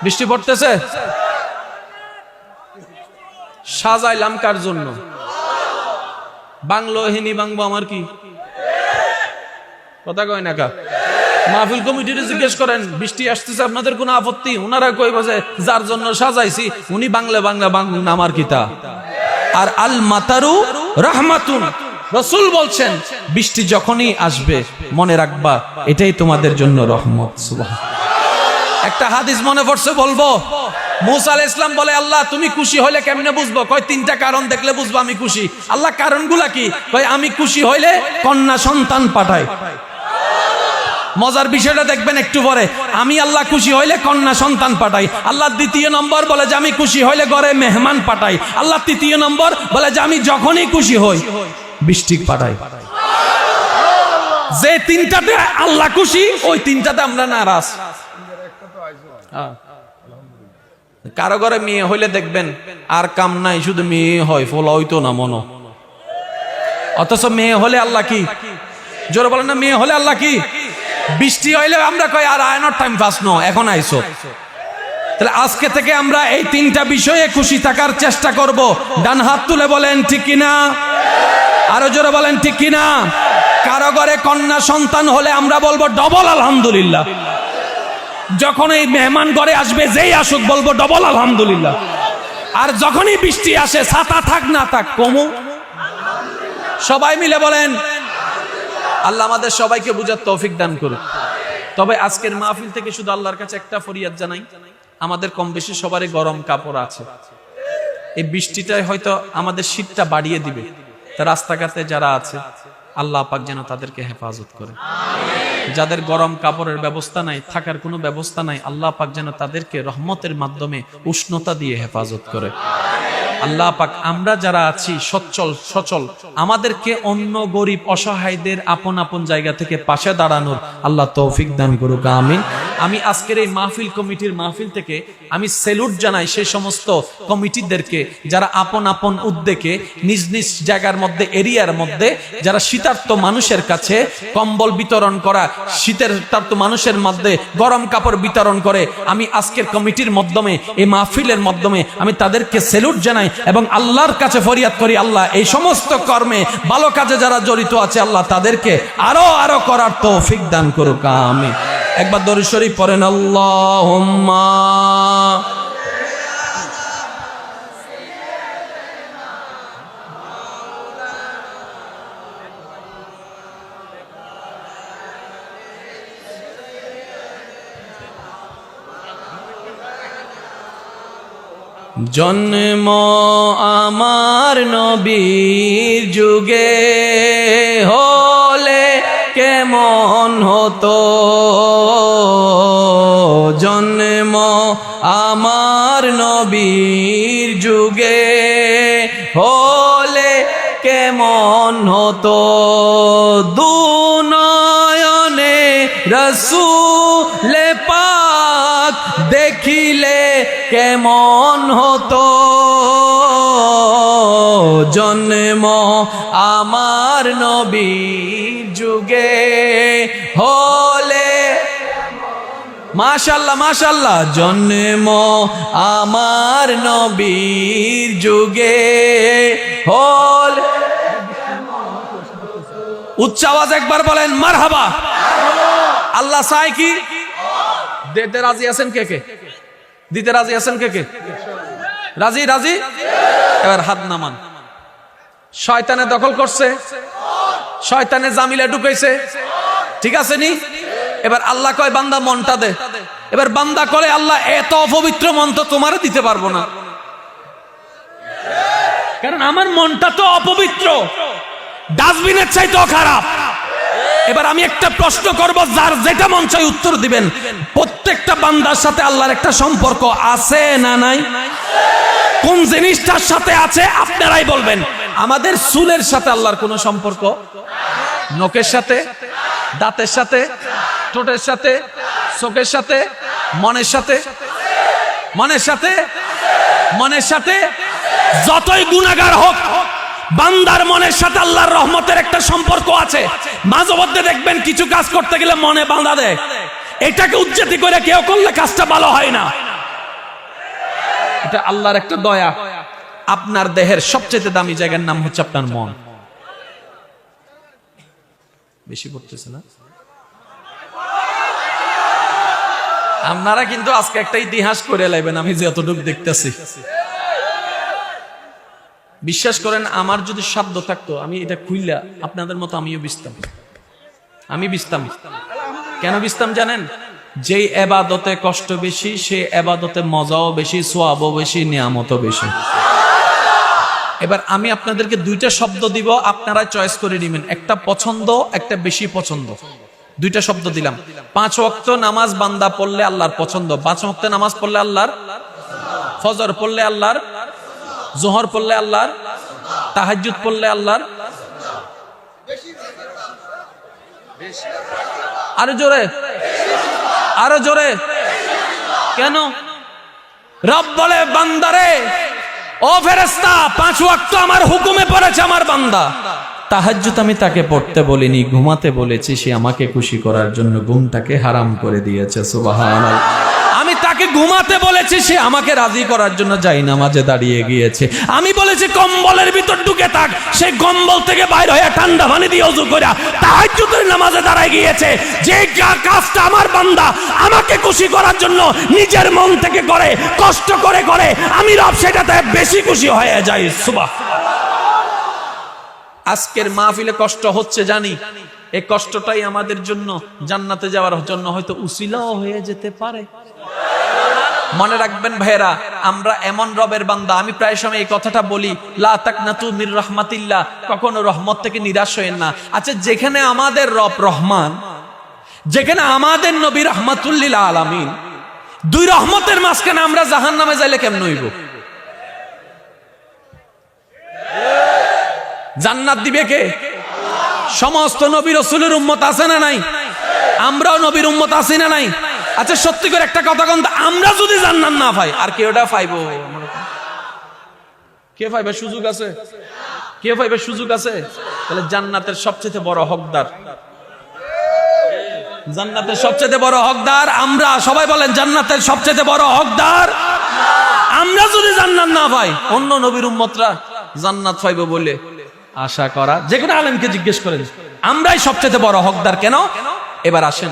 বৃষ্টি পড়তেছে। সাজাইলাম কার জন্য? বাংলো হিনি বাংবো আমার কি কথা কয় না কা? মাহফিল কমিটির জিজ্ঞেস করেন, বৃষ্টি আসতেছে আপনাদের কোনো আপত্তি? ওনারা কই বসে, যার জন্য সাজাইছি উনি বাংলা বাংলা আমার কিতা। আর আল মাতারু রাহমাতুন, রাসূল বলছেন বৃষ্টি যখনই আসবে মনে রাখবা এটাই তোমাদের জন্য রহমত। সুবহানাল্লাহ। একটা হাদিস মনে পড়ছে, বলবো। মুসা আলাইহিস সালাম বলে, আল্লাহ তুমি খুশি হইলে কেমনে বুঝবো? কয় 3টা কারণ দেখলে বুঝবো আমি খুশি। আল্লাহ কারণগুলা কি? কয় আমি খুশি হইলে কন্যা সন্তান পাঠাই। মজার বিষয়টা দেখবেন একটু পরে। আমি আল্লাহ খুশি হইলে কন্যা সন্তান পাঠাই। আল্লাহ 2য় নম্বর বলে যে আমি খুশি হইলে ঘরে মেহমান পাঠাই। আল্লাহ 3য় নম্বর বলে যে আমি যখনই খুশি হই বৃষ্টি পাঠাই। যে 3টাতে আল্লাহ খুশি, ওই 3টাতে আমরা নারাজ। কারো ঘরে মেয়ে হইলে দেখবেন আর কাম নাই, শুধু মেয়ে হয়, ফলা হইতো না মনো। অথচ মেয়ে হলে আল্লাহ কি? জোরে বলেন না, মেয়ে হলে আল্লাহ কি? বৃষ্টি হইলে আমরা কই আর আয়নার টাইম পাস নো, এখন আইসো। তাহলে আজকে থেকে আমরা এই 3টা বিষয়ে খুশি থাকার চেষ্টা করব। ডান হাত তুলে বলেন ঠিক কিনা? আরো জোরে বলেন ঠিক কিনা? কারো ঘরে কন্যা সন্তান হলে আমরা বলবো ডবল আলহামদুলিল্লাহ। যখন এই মেহমান ঘরে আসবে, যেই আসুক বলবো ডবল আলহামদুলিল্লাহ। আর যখনই বৃষ্টি আসে, ছাতা থাক না থাক কমু সবাই মিলে বলেন। আল্লাহ আমাদের সবাইকে বুঝার তৌফিক দান করুন। তবে আজকের মাহফিল থেকে শুধু আল্লাহর কাছে একটা ফরিয়াদ জানাই, আমাদের কম বেশি সবারই গরম কাপড় আছে। এই বৃষ্টিটাই হয়তো আমাদের শীতটা বাড়িয়ে দিবে। তা রাস্তাঘাটে যারা আছে আল্লাহ পাক যেন তাদেরকে হেফাজত করে। যাদের গরম কাপড়ের ব্যবস্থা নাই, থাকার কোনো ব্যবস্থা নাই, আল্লাহ পাক যেন তাদেরকে রহমতের মাধ্যমে উষ্ণতা দিয়ে হেফাজত করে। আল্লাহ পাক আমরা যারা আছি সচল আমাদেরকে অন্য গরিব অসহায়দের আপন আপন জায়গা থেকে পাশে দাঁড়ানোর আল্লাহ তৌফিক দান করুক, আমিন। আমি আজকের এই মাহফিল কমিটির মাহফিল থেকে আমি স্যালুট জানাই সেই সমস্ত কমিটিদেরকে যারা আপন আপন উদ্যোগে নিজ নিজ জায়গার মধ্যে, এরিয়ার মধ্যে যারা শীতার্ত মানুষের কাছে কম্বল বিতরণ করা, শীতের তার্ত মানুষের মধ্যে গরম কাপড় বিতরণ করে। আমি আজকের কমিটির মাধ্যমে, এই মাহফিলের মাধ্যমে আমি তাদেরকে স্যালুট জানাই এবং আল্লাহর কাছে ফরিয়াদ করি, আল্লাহ এই সমস্ত কর্মে ভালো কাজে যারা জড়িত আছে আল্লাহ তাদেরকে আরো করার তৌফিক দান করুক, আমিন। একবার দরুদ শরীফ পড়েন, আল্লাহুম্মা জন্ম আমার নবীর যুগে হলে কেমন হতো, জন্ম আমার নবীর যুগে হলে কেমন হতো, দুনয়নে রাসূল পাক দেখিলে কেমন হতো, জন্ম আমার নবীর যুগে হলে, মাশাআল্লাহ মাশাআল্লাহ, জন্ম আমার নবীর যুগে হলে, উচ্চ আওয়াজ একবার বলেন মারহাবা। আল্লাহ চায় কি? দিতে রাজি আছেন কে কে? দিতে রাজি আছেন কে কে? রাজি রাজি? এবার হাত নামান। শয়তানে দখল করছে, শয়তানে জামিলে ঢুকাইছে, ঠিক আছে নি? এবার আল্লাহ কয় বান্দা মনটা দে। এবার বান্দা করে, আল্লাহ এত অপবিত্র মন তো তোমার দিতে পারবো না, কারণ আমার মনটা তো অপবিত্র, ডাস্টবিনের চাইতেও খারাপ। এবার আমি একটা প্রশ্ন করব, যার যেটা মন চাই উত্তর দিবেন। প্রত্যেকটা বান্দার সাথে আল্লাহর একটা সম্পর্ক আছে না নাই? কোন জিনিসটার সাথে আছে আপনারাই বলবেন। আমাদের চুলের সাথে আল্লাহর কোনো সম্পর্ক? নখের সাথে, দাঁতের সাথে, ঠোঁটের সাথে, চোখের সাথে, মনের সাথে, মনের সাথে, মনের সাথে। যতই গুনাহগার হোক, বান্দার মনের সাথে আল্লাহর রহমতের একটা সম্পর্ক আছে। মাঝে মধ্যে দেখবেন কিছু কাজ করতে গেলে মনে বাঁধা দেয়, এটাকে উজ্জেতি করে কেউ করলে কাজটা ভালো হয় না। এটা আল্লাহর একটা দয়া। আপনার দেহের সবচেয়ে দামি জায়গার নাম হচ্ছে আপনার মন। বেশি পড়তেছে না? আপনারা কিন্তু আজকে একটা ইতিহাস করে লাইবেন, আমি যতটুকু দেখতেছি। বিশ্বাস করেন, আমার যদি সাধ্য থাকতো আমি এটা খুইলা আপনাদের মতো আমিও বিছতাম। আমি বিছতাম। কেন বিছতাম জানেন? যেই ইবাদতে কষ্ট বেশি, সেই ইবাদতে মজাও বেশি, সওয়াবও বেশি, নিয়ামতও বেশি। এবার আমি আপনাদেরকে দুইটা শব্দ দিব, আপনারা চয়েস করে নেবেন, একটা পছন্দ, একটা বেশি পছন্দ। দুইটা শব্দ দিলাম। 5 ওয়াক্ত নামাজ বান্দা পড়লে আল্লাহর পছন্দ, 5 ওয়াক্ত নামাজ পড়লে আল্লাহর, ফজর পড়লে আল্লাহর, জোহর পড়লে আল্লাহর, তাহাজ্জুদ পড়লে আল্লাহর। আরো জোরে, আরো জোরে। কেন? রব বলে বান্দারে, ও ফেরেশতা, 5 ওয়াক্ত আমার হুকুমে পড়েছে আমার বান্দা। তাহাজ্জুদ আমি তাকে পড়তে বলিনি, ঘুমাতে বলেছি। সে আমাকে খুশি করার জন্য ঘুমটাকে হারাম করে দিয়েছে। সুবহানাল্লাহ। আমি তাকে ঘুমাতে বলেছি, সে আমাকে রাজি করার জন্য জায়নামাজে দাঁড়িয়ে গিয়েছে। আমি বলেছি কম্বলের ভিতর ঢুকে থাক, সে কম্বল থেকে বাইরে হয়ে ঠান্ডা পানি দিয়ে ওযু করে তাহাজ্জুদের নামাজে দাঁড়ায় গিয়েছে। যে কাজটা আমার বান্দা আমাকে খুশি করার জন্য নিজের মন থেকে করে, কষ্ট করে করে, আমি রব সেটাতে বেশি খুশি হয়ে যাই। সুবহানাল্লাহ। আজকের মাহফিলে কষ্ট হচ্ছে জানি, এই কষ্টটাই আমাদের জন্য জান্নাতে যাওয়ার জন্য হয়তো উসিলাও হয়ে যেতে পারে। মনে রাখবেন ভাইয়েরা, আমরা এমন রবের বান্দা, আমি প্রায় সময় এই কথাটা বলি, লা তাকনাতু মির রাহমাতিল্লাহ, কখনো রহমত থেকে নিরাশ হয়েন না। আচ্ছা, যেখানে আমাদের রব রহমান, যেখানে আমাদের নবী রাহমাতুল লিল আলামিন, দুই রহমতের মাঝখানে আমরা জাহান্নামে যাইলে কেমন হইব? জান্নাত দিবে কে? সমস্ত নবী রাসূলের উম্মত আছে না নাই? আমরাও নবীর উম্মত আছি না নাই? আচ্ছা সত্যি করে একটা কথা কোন, আমরা যদি জান্নাত না পাই আর কে ওটা পাইবো? কে পাইবে সুযোগ আছে? কে পাইবে সুযোগ আছে? তাহলে জান্নাতের সবচেয়ে বড় হকদার, জান্নাতের সবচেয়ে বড় হকদার আমরা। সবাই বলেন জান্নাতের সবচেয়ে বড় হকদার আমরা। যদি জান্নাত না পাই, অন্য নবীর উম্মতরা জান্নাত পাইবে বলে আশা করা, যে কোনো আলেমকে জিজ্ঞেস করেন, আমরাই সবচেয়ে বড় হকদার কেন? এবার আসেন,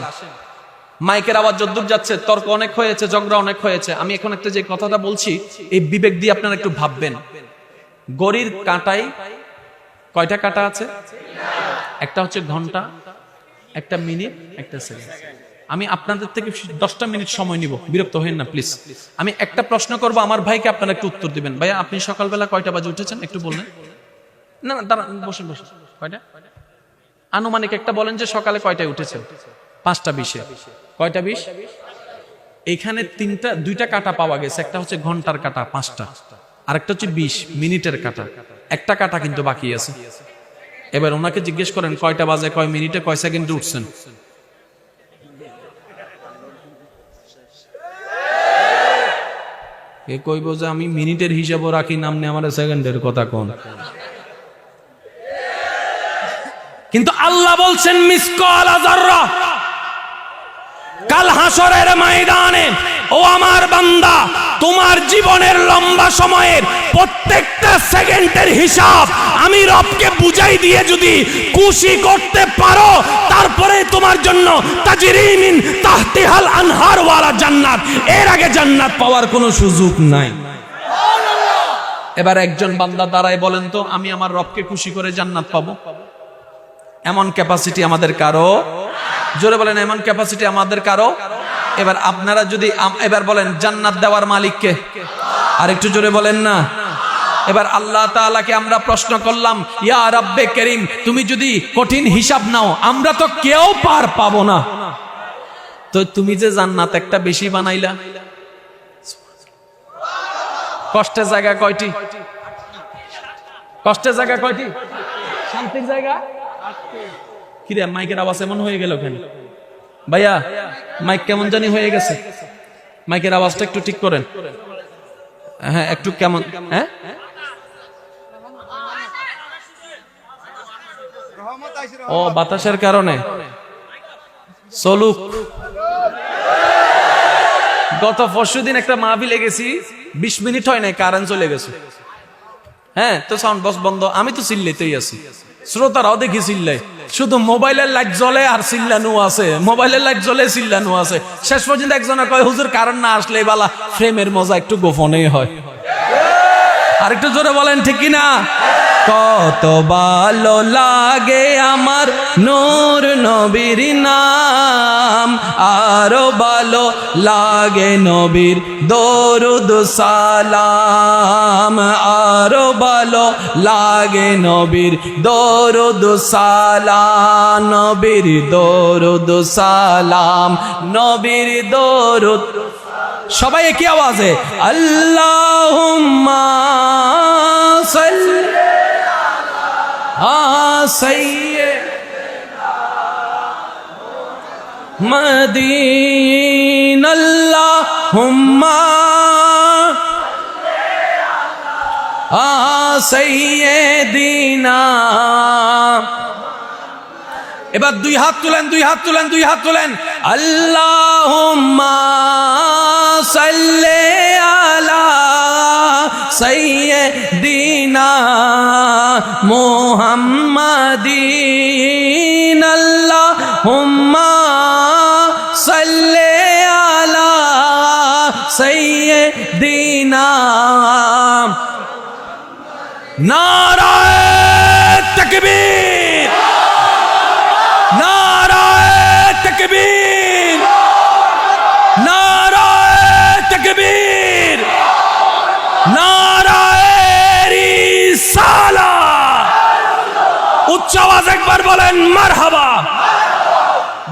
মাইকের আওয়াজ যদ্দূর যাচ্ছে, তর্ক অনেক হয়েছে, ঝগড়া অনেক হয়েছে। আমি এখন একটা যে কথাটা বলছি, এই বিবেক দিয়ে আপনারা একটু ভাববেন। গড়ির কাঁটায় কয়টা কাঁটা আছে? একটা হচ্ছে ঘন্টা, একটা মিনিট, একটা সেকেন্ড। আমি আপনাদের থেকে 10টা মিনিট সময় নিব, বিরক্ত হবেন না প্লিজ। আমি একটা প্রশ্ন করব, আমার ভাইকে আপনারা একটু উত্তর দিবেন। ভাইয়া, আপনি সকালবেলা কয়টা বাজে উঠেছেন একটু বললেন? না না, দাঁড়ান, বসেন বসেন। কয়টা আনুমানিক একটা বলেন যে সকালে কয়টায় উঠেছেন? 5টা 20-এ। কয়টা 20? এইখানে দুইটা কাঁটা পাওয়া গেছে, একটা হচ্ছে ঘন্টার কাঁটা 5টা, আরেকটা হচ্ছে 20 মিনিটের কাঁটা, একটা কাঁটা কিন্তু বাকি আছে। এবার ওনাকে জিজ্ঞেস করেন কয়টা বাজে, কয় মিনিটে, কয় সেকেন্ডে উঠছেন? এ কইব যে আমি মিনিটের হিসাবও রাখি, নামনে আমার সেকেন্ডের কথা কোন। কিন্তু আল্লাহ বলছেন মিসকাল যাররা, কাল হাসরের ময়দানে, ও আমার বান্দা, তোমার জীবনের লম্বা সময়ের প্রত্যেকটা সেকেন্ডের হিসাব আমি রবকে বুঝাই দিয়ে যদি খুশি করতে পারো, তারপরে তোমার জন্য তাজরি মিন তাহতিহাল আনহার ওয়ালা জান্নাত, এর আগে জান্নাত পাওয়ার কোনো সুযোগ নাই। এবার একজন বান্দা দাঁড়ায় বলেন তো, আমি আমার রবকে খুশি করে জান্নাত পাবো? এমন ক্যাপাসিটি আমাদের কারো? জোরে বলেন, এমন ক্যাপাসিটি আমাদের কারো? এবার আপনারা যদি এবার বলেন জান্নাত দেওয়ার মালিক কে? আর একটু জোরে বলেন না। এবার আল্লাহ তাআলাকে আমরা প্রশ্ন করলাম, ইয়া রাব্বে করিম, তুমি যদি কঠিন হিসাব নাও, আমরা তো কেউ পার পাবো না, তো তুমি যে জান্নাত একটা বেশি বানাইলা। কষ্টের জায়গা কয়টি? কষ্টের জায়গা কয়টি? শান্তির জায়গা? কিরে মাইকের আওয়াজ এমন হয়ে গেল কেন ভাইয়া? মাইক কেমন জানি হয়ে গেছে, মাইকের আওয়াজটা একটু ঠিক করেন। হ্যাঁ একটু কেমন, হ্যাঁ ও বাতাসের কারণে চলুক। গত পরশুদিন একটা মাহফিলে গেছি, 20 মিনিট হয় নাই, কারেন্ট চলে গেছে। হ্যাঁ, তো সাউন্ড বক্স বন্ধ, আমি তো চিল্লাইতেই আছি, শ্রোতারাও দেখি চিল্লাই, শুধু মোবাইলের লাইট জ্বলে আর চিল্লানো আছে, মোবাইলের লাইট জ্বলে চিল্লানো আছে। শেষ পর্যন্ত একজনে কয়, হুজুর কারেন্ট না আসলে বালা, ফ্রেমের মজা একটু গোপনেই হয়। আর একটু জোরে বলেন ঠিক কিনা? কত ভালো লাগে আমার নূর নবীর নাম, আরো ভালো লাগে নবীর দরুদ সালাম, আরো ভালো লাগে নবীর দরুদ সালাম, নবীর দরুদ সালাম, নবীর দরুদ। সবাই একই আওয়াজে আল্লাহুম্মা সাল্লি মদিনা, আল্লাহুম্মা সাইয়্যিদিনা। এবার দুই হাত তুলেন, দুই হাত তুলেন, দুই হাত তুলেন। আল্লাহুম্মা সাল্লি আলা সাইয়্যিদিনা মুহাম্মাদিন, আল্লাহুম্মা সাল্লি আলা সাইয়্যিদিনা। নারায়ে তাকবীর, নারায়ে তাকবীর, নারায়ে তাকবীর, নারায়ে রিসালাত। উচ্চ আওয়াজ একবার বলেন মারহাবা।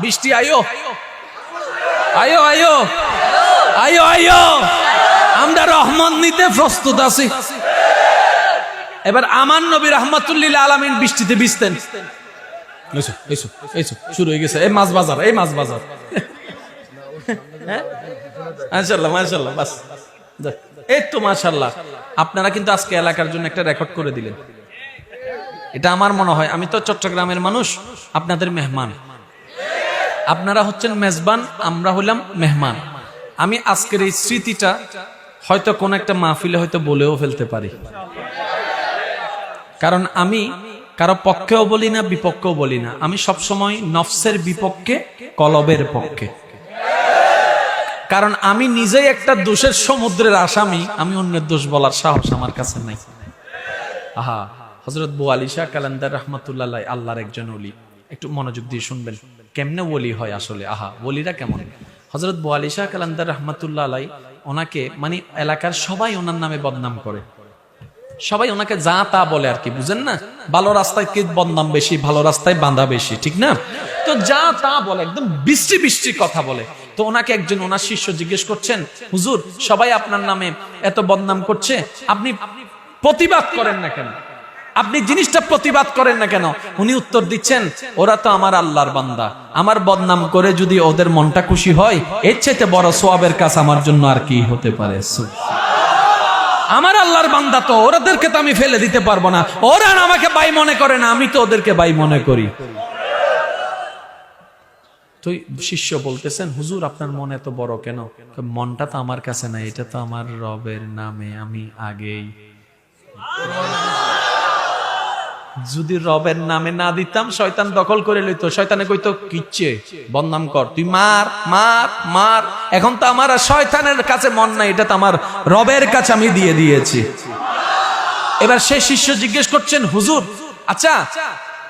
বৃষ্টি আয়ো আয়ো আয়ো আয়ো আয়ো, আমরা রহমত নিতে প্রস্তুত আছি। এবার আমার নবী রাহমাতুল্লিল আলামিন বৃষ্টিতে ভিজতেন। শুরু হয়ে গেছে এই মাছ বাজার, এই মাছ বাজার। মাশাআল্লাহ মাশাআল্লাহ, বাস এই তো মাশাআল্লাহ। আপনারা কিন্তু আজকে এলাকার জন্য একটা রেকর্ড করে দিলেন। এটা আমার মনে হয়, আমি তো চট্টগ্রামের মানুষ, আপনাদের মেহমান, আপনারা হচ্ছেন মেজবান, আমরা হইলাম মেহমান। আমি আজকের এই স্মৃতিটা হয়তো কোন একটা মাহফিলে হয়তো বলেও ফেলতে পারি, কারণ আমি কারো পক্ষেও বলি না, বিপক্ষেও বলি না। আমি সবসময় নফসের বিপক্ষে, কলবের পক্ষে। কারণ আমি নিজেই একটা দোষের সমুদ্রের আসামি, আমি অন্যের দোষ বলার সাহস আমার কাছে নাই। আহা, হযরত বু আলী শাহ কালান্দার রাহমাতুল্লাহ আলাইহি আল্লাহর একজন ওলি। একটু মনোযোগ দিয়ে শুনবেন কেমনে ওলি হয় আসলে। আহা, ওলিরা কেমন। হযরত বু আলী শাহ কালান্দার রাহমাতুল্লাহ আলাইহি, ওনাকে মানে এলাকার সবাই ওনার নামে বদনাম করে, সবাই ওনাকে যা তা বলে আর কি, বুঝেন না? ভালো রাস্তায় কে বদনাম বেশি, ভালো রাস্তায় বাঁধা বেশি, ঠিক না? তো যা তা বলে, একদম বৃষ্টি বৃষ্টি কথা বলে। তো ওনাকে একজন ওনার শিষ্য জিজ্ঞেস করছেন, হুজুর সবাই আপনার নামে এত বদনাম করছে, আপনি প্রতিবাদ করেন না কেন, আপনি জিনিসটা প্রতিবাদ করেন না কেন? উনি উত্তর দিচ্ছেন, ওরা তো আমার আল্লাহর বান্দা, আমার বদনাম করে যদি ওদের মনটা খুশি হয়, এর চাইতে বড় সওয়াবের কাজ আমার জন্য আর কি হতে পারে। আমার আল্লাহর বান্দা তো, ওদেরকে তো আমি ফেলে দিতে পারবো না। ওরা আমাকে ভাই মনে করে না, আমি তো ওদেরকে ভাই মনে করি। তো শিষ্য বলতেছেন, হুজুর আপনার মন এত বড় কেন? মনটা তো আমার কাছে নাই, এটা তো আমার রবের নামে, আমি আগেই। যদি রবের নামে না দিতাম, শয়তান দখল করে লইতো। শয়তানে কইতো, কিচ্ছে বদনাম কর, তুই মার মার মার। এখন তো আমার শয়তানের কাছে মন নাই, এটা তো আমার রবের কাছে আমি দিয়ে দিয়েছি। এবার সে শিষ্য জিজ্ঞেস করছেন, হুজুর আচ্ছা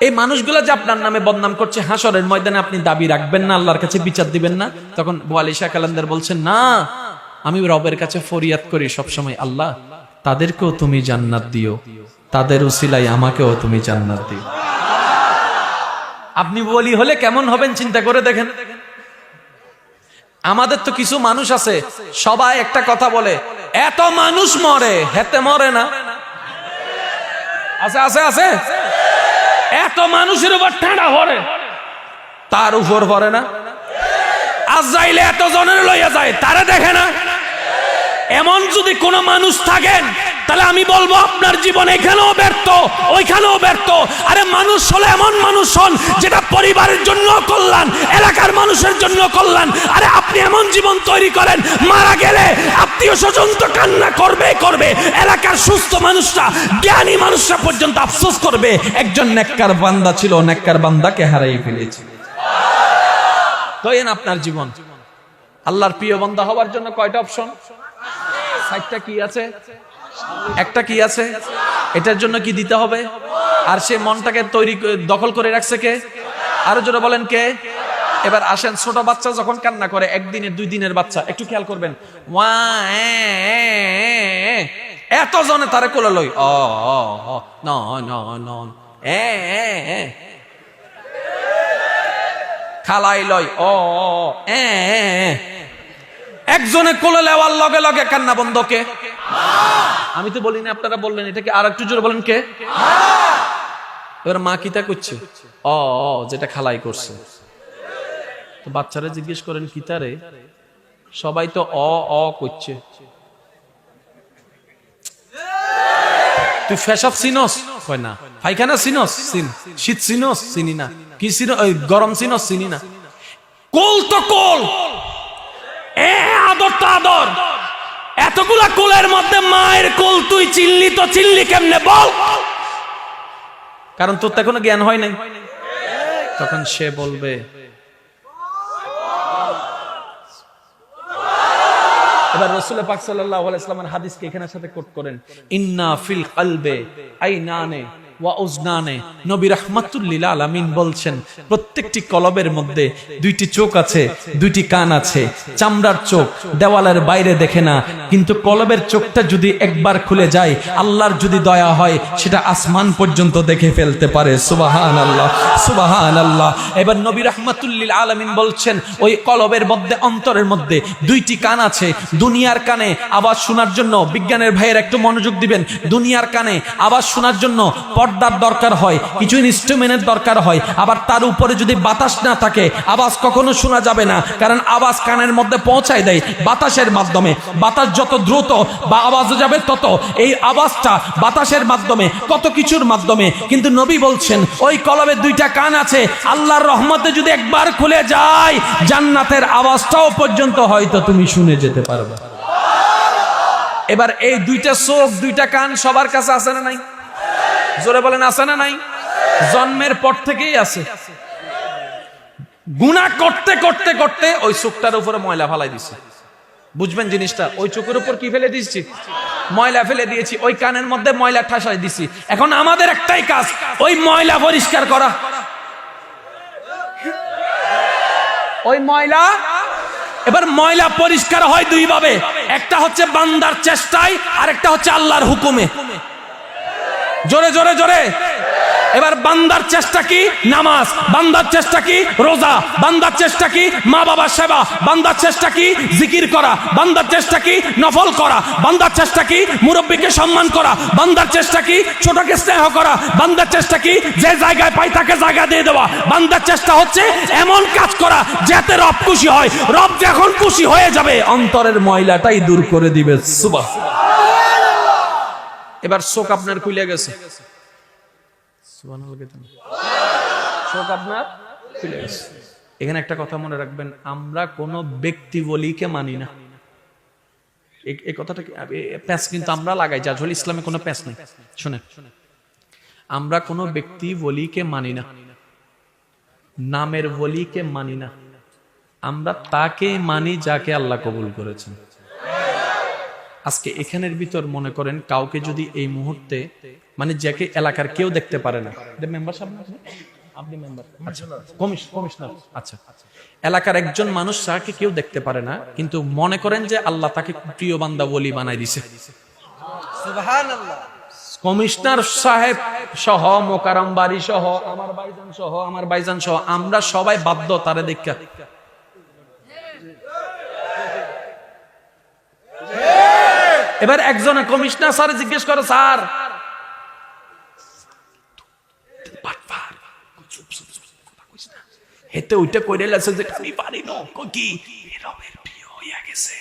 এই মানুষগুলা যে আপনার নামে বদনাম করছে, হাসরের ময়দানে আপনি দাবি রাখবেন না, আল্লাহর কাছে বিচার দিবেন না? তখন বু আলী শাহ কালান্দার বলছেন, না, আমি রবের কাছে ফরিয়াদ করি সবসময়, আল্লাহ তাদেরকেও তুমি জান্নাত দিও, তাদের উসিলায় আমাকেও তুমি জান্নাত দিও। আপনি বলি হলে কেমন হবেন চিন্তা করে দেখেন। আমাদের তো কিছু মানুষ আছে, সবাই একটা কথা বলে, এত মানুষ মরে, হেতে মরে না। আছে আছে আছে, এত মানুষের উপর ঠান্ডা পড়ে, তার উপর পড়ে না। আজরাইল এত জনের লইয়া যায়, তারা দেখে না। এমন যদি কোন মানুষ থাকেন, তাহলে আমি বলবো আপনার জীবন এখানেও ব্যর্থ, ওইখানেও ব্যর্থ। আরে মানুষ হলে এমন মানুষ হন যেটা পরিবারের জন্য কল্যাণ, এলাকার মানুষের জন্য কল্যাণ। আরে আপনি এমন জীবন তৈরি করেন, মারা গেলে আত্মীয় স্বজন তো কান্না করবে করবে, এলাকার সুস্থ মানুষরা, জ্ঞানী মানুষরা পর্যন্ত আফসোস করবে, একজন নেককার বান্দা ছিল, নেককার বান্দাকে হারিয়ে ফেলেছে। তো এন আপনার জীবন। আল্লাহর প্রিয় বান্দা হওয়ার জন্য কয়টা অপশন? 6টা কি আছে? একটা কি আছে? এটার জন্য কি দিতে হবে? আর সে মনটাকে তৈরি দখল করে রাখছে কে? আরো জোরে বলেন কে? এবার আসেন, ছোট বাচ্চা যখন কান্না করে, 1 দিনের 2 দিনের বাচ্চা, একটু খেয়াল করবেন, এত জনে তারে কোলে লই, খালাই লই, একজনে কোলে লেওয়ার লগে লগে কান্না বন্ধ কে? আমি তো বলিনি, আপনারা বললেন। এটাকে আর একটু জোরে বলেন কে? এবার মা কিতা করছে? যেটা খালাই করছে। তো বাচ্চারা জিজ্ঞেস করেন, কিতারে? সবাই তো করছে। তুই ফেসাব চিনস? কয় না। পায়খানা চিনস? শীত চিনস? চিনি না। কি চিনস? গরম চিনস? চিনি না। কোল তো কোল, আদর তো আদর। এতগুলা কোলের মধ্যে মায়ের কোল তুই চিনলি তো চিনলি কেমনে বল? কারণ তোর তো এখনো জ্ঞান হয় নাই। তখন সে বলবে, এবার রাসূল পাক সাল্লাল্লাহু আলাইহি ওয়াসাল্লামের হাদিসকে এখানে সাথে কোট করেন, ইন্না ফিল কলবে আইনানে ওয়া উজনানে। নবী রাহমাতুল লিল আলামিন বলছেন প্রত্যেকটি কলবের মধ্যে দুইটি চোখ আছে, দুইটি কান আছে। চামড়ার চোখ দেওয়ালের বাইরে দেখে না, কিন্তু কলবের চোখটা যদি একবার খুলে যায়, আল্লাহর যদি দয়া হয়, সেটা আসমান পর্যন্ত দেখে ফেলতে পারে। সুবহানাল্লাহ, সুবহানাল্লাহ। এবার নবী রাহমাতুল লিল আলামিন বলছেন ওই কলবের মধ্যে, অন্তরের মধ্যে দুইটি কান আছে। দুনিয়ার কানে আওয়াজ শোনার জন্য, বিজ্ঞানের ভাইয়ের একটু মনোযোগ দিবেন, দুনিয়ার কানে আওয়াজ শোনার জন্য পর্দার দরকার হয়, কিছু ইনস্ট্রুমেন্টের দরকার হয়। আবার তার উপরে যদি বাতাস না থাকে, আওয়াজ কখনো শোনা যাবে না, কারণ আওয়াজ কানের মধ্যে পৌঁছায় দেয় বাতাসের মাধ্যমে। বাতাস যত দ্রুত বা আওয়াজ যাবে তত এই আওয়াজটা বাতাসের মাধ্যমে, কত কিছুর মাধ্যমে। কিন্তু নবী বলছেন ওই কলবে দুইটা কান আছে, আল্লাহর রহমতে যদি একবার খুলে যায়, জান্নাতের আওয়াজটাও পর্যন্ত হয়তো তুমি শুনে যেতে পারবে। এবার এই দুইটা চোখ, দুইটা কান সবার কাছে আছে না নাই? জোরে বলেন আছে না নাই? জন্মের পর থেকেই আছে। গুনাহ করতে করতে করতে ওই চোখটার উপরে ময়লা ফেলাই দিছে। বুঝবেন জিনিসটা? ওই চোখের উপর কি ফেলে দিয়েছি? ময়লা ফেলে দিয়েছি। ওই কানের মধ্যে ময়লা ঠাসাই দিছি। এখন আমাদের একটাই কাজ, ওই ময়লা পরিষ্কার করা। ওই ময়লা, এবার ময়লা পরিষ্কার হয় দুই ভাবে, একটা হচ্ছে বান্দার চেষ্টায়, আর একটা হচ্ছে আল্লাহর হুকুমে। জোরে জোরে জোরে। এবার বান্দার চেষ্টা কি? নামাজ। বান্দার চেষ্টা কি? রোজা। বান্দার চেষ্টা কি? মা বাবার সেবা। বান্দার চেষ্টা কি? জিকির করা। বান্দার চেষ্টা কি? নফল করা। বান্দার চেষ্টা কি? মুরব্বীকে সম্মান করা। বান্দার চেষ্টা কি? ছোটকে স্নেহ করা। বান্দার চেষ্টা কি? যে জায়গায় পাই তাকে জায়গা দিয়ে দেওয়া। বান্দার চেষ্টা হচ্ছে এমন কাজ করা যাতে রব খুশি হয়। রব যখন খুশি হয়ে যাবে, অন্তরের ময়লাটাই দূর করে দিবে। সুবহানাল্লাহ। এবার চোখ আপনার খুলে গেছে, চোখ আপনার খুলে গেছে। এখানে একটা কথা মনে রাখবেন, আমরা কোনো ব্যক্তি বলিকে মানি না। এই কথাটা প্যাঁচ কিন্তু আমরা লাগাই, যা আসলে ইসলামে কোনো প্যাঁচ নেই। শুনেন, আমরা কোনো ব্যক্তি বলিকে মানি না, নামের বলিকে মানি না। আমরা তাকে মানি যাকে আল্লাহ কবুল করেছেন। আজকে এখানের ভিতর মনে করেন কাউকে যদি এই মুহূর্তে, মানে যাকে এলাকার কেউ দেখতে পারে না, মেম্বার সাহেব আপনি মেম্বার, আচ্ছা কমিশনার, আচ্ছা এলাকার একজন মানুষ যাকে কেউ দেখতে পারে না, কিন্তু মনে করেন যে আল্লাহ তাকে প্রিয় বান্দা ওলি বানাই দিছে। সুবহানাল্লাহ। কমিশনার সাহেব সহ, মোকাররম বাড়ি সহ, আমার ভাইজান সহ আমরা সবাই বাধ্য তারে দেখা। এবার একজন কমিশনার স্যার জিজ্ঞেস করে, স্যার হেতে ওইটা কইরে লাগছে যে আমি পারি না, কি রবের প্রিয় হইয়া গেছে,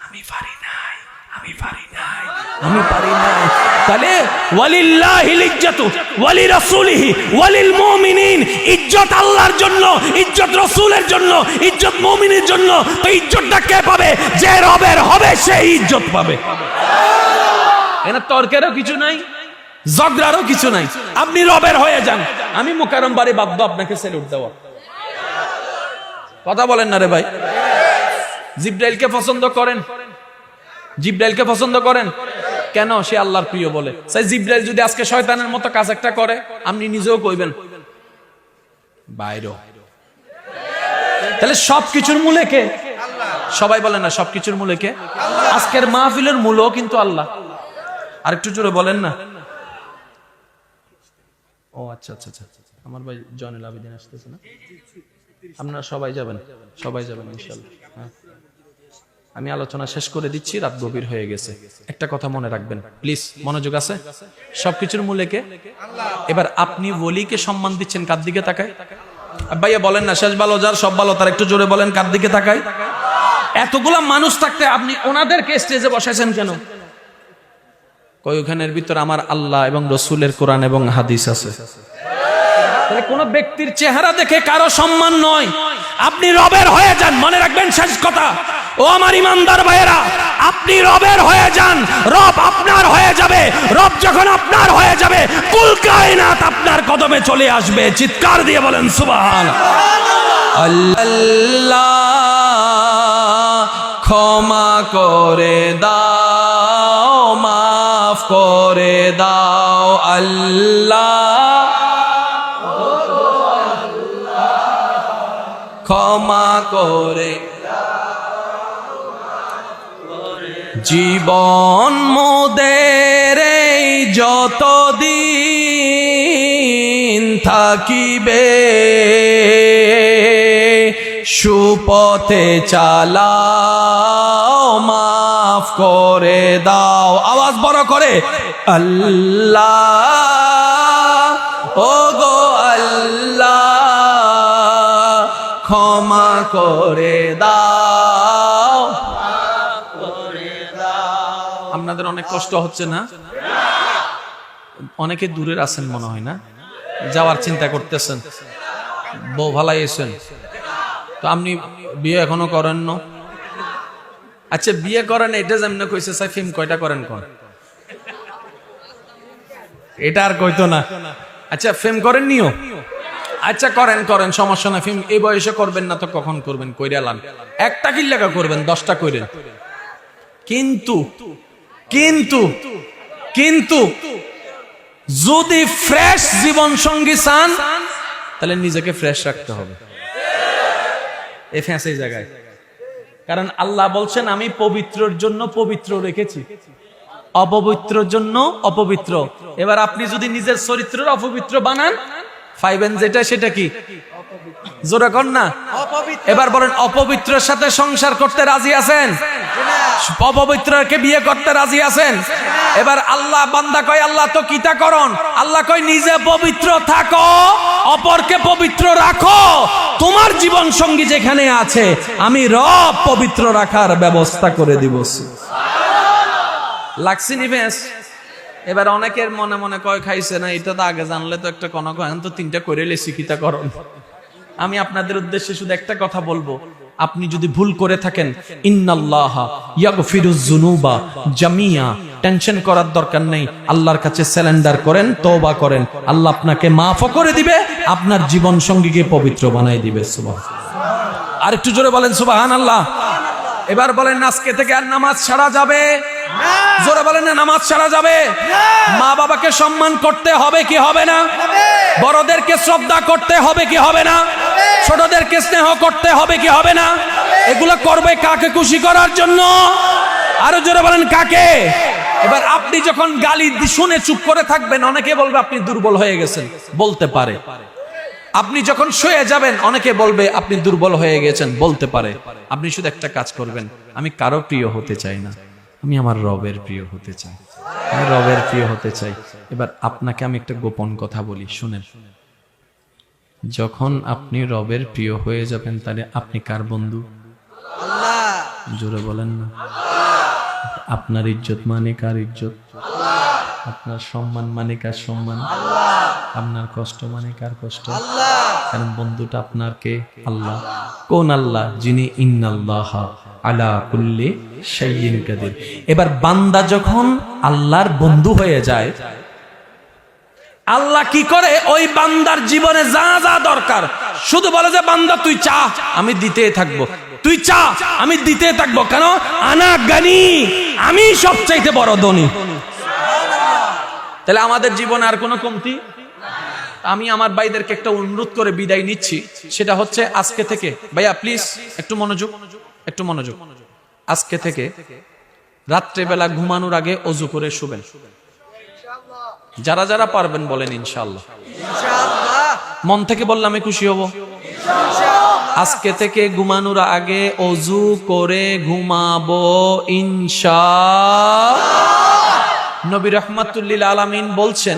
আমি পারি নাই, আমি পারি নাই, আমি পারি নাই। তাহলে ওয়ালিল্লাহিল ইজ্জাতু ওয়ালি রাসূলিহি ওয়ালিল মুমিনিন, ইজ্জত আল্লাহর জন্য, ইজ্জত রাসূলের জন্য, ইজ্জত মুমিনের জন্য। তো ইজ্জতটা কে পাবে? যে রবের হবে সেই ইজ্জত পাবে। এখানে তর্কেরও কিছু নাই, ঝগড়ারও কিছু নাই। আপনি রবের হয়ে যান, আমি মোকাররম বাড়ি বাধ্য আপনাকে স্যালুট দেওয়া। কথা বলেন না রে ভাই? জিবরাইলকে পছন্দ করেন? জিবরাইলকে পছন্দ করেন কেন? সে আল্লাহর প্রিয় বলে। সেই জিবরাইল যদি আজকে শয়তানের মতো কাজ একটা করে, আপনি নিজেও কইবেন বাইরে। তাহলে সবকিছুর মূলে কে? সবাই বলেন না, সবকিছুর মূলে কে? আজকের মাহফিলের মূলও কিন্তু আল্লাহ। আরেকটু জোরে বলেন না। ও আচ্ছা আচ্ছা আচ্ছা, আমার ভাই জয়নুল আবেদিন আসতেছে না? আপনারা সবাই যাবেন, সবাই যাবেন ইনশাআল্লাহ। হ্যাঁ, আমি আলোচনা শেষ করে দিচ্ছি, রাত গভীর হয়ে গেছে। একটা কথা মনে রাখবেন প্লিজ, মনোযোগ আছে। সবকিছুর মূলে কে? এবার আপনি ওলিকে সম্মান দিচ্ছেন কার দিকে তাকায়? ভাইয়া বলেন না, শেষ ভালো যার সব ভালো তার, একটু জোরে বলেন কার দিকে তাকায়? এতগুলা মানুষ থাকতে আপনি ওনাদেরকে স্টেজে বসাইছেন কেন? কই ওখানের ভিতর আমার আল্লাহ এবং রসুলের কোরআন এবং হাদিস আছে। তাহলে কোন ব্যক্তির চেহারা দেখে কারো সম্মান নয়। আপনি রবের হয়ে যান, মনে রাখবেন শেষ কথা। ও আমার ইমানদার ভাইয়েরা, আপনি রবের হয়ে যান, রব আপনার হয়ে যাবে। রব যখন আপনার হয়ে যাবে, কুল কায়নাত আপনার কদমে চলে আসবে। চিৎকার দিয়ে বলেন সুবহানাল্লাহ। আল্লাহ ক্ষমা করে দাও, মাফ করে দাও। আল্লাহ ক্ষমা করে জীবন মোদের এই যতদিন থাকিবে সুপথে চালাও মাফ করে দাও। আওয়াজ বড় করে আল্লাহ ও গো আল্লাহ ক্ষমা করে দাও। আপনাদের অনেক কষ্ট হচ্ছে না? অনেকে দূরের আছেন মনে হয় না, যাওয়ার চিন্তা করতেছেন, বউ ভালাই এসেন তো আপনি বিয়ে এখনো করেন না? আচ্ছা বিয়ে করেন এটা যেমন কইছে চাই ফিল্ম কয়টা করেন কোন এটা আর কইতো না। আচ্ছা ফিল্ম করেন নিও, আচ্ছা করেন করেন সমস্যা না, ফিল্ম এই বয়সে করবেন না তো কখন করবেন? কইরালান একটা কি লেখা করবেন 10টা কইরেন, কিন্তু কিন্তু কিন্তু যদি ফ্রেশ জীবন সঙ্গী চান তাহলে নিজেকে ফ্রেশ রাখতে হবে এই ফ্যাঁসেই জায়গায়। কারণ আল্লাহ বলছেন আমি পবিত্রর জন্য পবিত্র রেখেছি, অপবিত্রর জন্য অপবিত্র। এবার আপনি যদি নিজের চরিত্রের অপবিত্র বানান পাইবেন যেটা সেটা কি? জোরে কর না। এবার বলেন অপবিত্রের সাথে সংসার করতে রাজি আছেন? অপবিত্রকে বিয়ে করতে রাজি আছেন? এবার আল্লাহ বান্দা কয় আল্লাহ তো কিতা করন, আল্লাহ কয় নিজে পবিত্র থাকো অপরকে পবিত্র রাখো, তোমার জীবন সঙ্গী যেখানে আছে আমি রব পবিত্র রাখার ব্যবস্থা করে দিব। লাগছি নিবেশ। এবার অনেকের মনে মনে কয় খাইছে না, এটা তো আগে জানলে তো একটা কোনো এখন তো 3টা করে লেছি কিতা করন। আমি আপনাদের উদ্দেশ্যে শুধু একটা কথা বলবো, আপনি যদি ভুল করে থাকেন ইন্নাল্লাহা ইয়াগফিরুজ যুনুবা জামিয়া, টেনশন করার দরকার নেই, আল্লাহর কাছে সারেন্ডার করেন, তওবা করেন, আল্লাহ আপনাকে মাফও করে দিবে, আপনার জীবন সঙ্গীকে পবিত্র বানাই দিবে। সুবহানাল্লাহ। আর একটু জোরে বলেন সুবহানাল্লাহ। এবার বলেন আজকে থেকে আর নামাজ ছাড়া যাবে না? জোরে বলেন না নামাজ ছাড়া যাবে না? মা বাবাকে সম্মান করতে হবে কি হবে না? বড়দেরকে শ্রদ্ধা করতে হবে কি হবে না? ছোটদেরকে স্নেহ করতে হবে কি হবে না? এগুলো করবে কাকে খুশি করার জন্য? আরো জোরে বলেন কাকে? এবার আপনি যখন গালি শুনে চুপ করে থাকবেন অনেকে বলবে আপনি দুর্বল হয়ে গেছেন, বলতে পারে। আপনি যখন শুয়ে যাবেন অনেকে বলবে আপনি দুর্বল হয়ে গেছেন, বলতে পারে। আপনি শুধু একটা কাজ করবেন, আমি কারো প্রিয় হতে চাই না, আমি আমার রবের প্রিয় হতে চাই, আমি রবের প্রিয় হতে চাই। এবার আপনাকে আমি একটা গোপন কথা বলি, শুনেন। যখন আপনি রবের প্রিয় হয়ে যাবেন তাহলে আপনি কার বন্ধু? আল্লাহ। জোরে বলেন না। আপনার ইজ্জত মানে কার ইজ্জত? আপনার সম্মান মানে কার সম্মান? আপনার কষ্ট মানে কার কষ্ট? কারণ বন্ধুটা আপনার কে? আল্লাহ। কোন আল্লাহ? যিনি ইন্নাল্লাহা আলা কুল্লি শাইইন কাদির। এবার বান্দা যখন আল্লাহর বন্ধু হয়ে যায় আল্লাহ কি করে? ওই বান্দার জীবনে যা যা দরকার শুধু বলে যে বান্দা তুই চা আমি দিতে থাকবো, তুই চা আমি দিতে থাকবো। কেন? আনা গানি, আমি সবচাইতে বড় ধনী। তাহলে আমাদের জীবনে আর কোনো কমতি? আমি আমার ভাইদেরকে একটা অনুরোধ করে বিদায় নিচ্ছি, সেটা হচ্ছে আজকে থেকে ভাইয়া প্লিজ একটু মনোযোগ, একটু মনোযোগ। আজকে থেকে রাত্রেবেলা ঘুমানোর আগে ওযু করে শুবেন। যারা যারা পারবেন বলেন ইনশাআল্লাহ। মন থেকে বললাম আমি খুশি হব। আজকে থেকে ঘুমানোর আগে ওযু করে ঘুমাবো ইনশাআল্লাহ। নবী রাহমাতুল লিল আলামিন বলছেন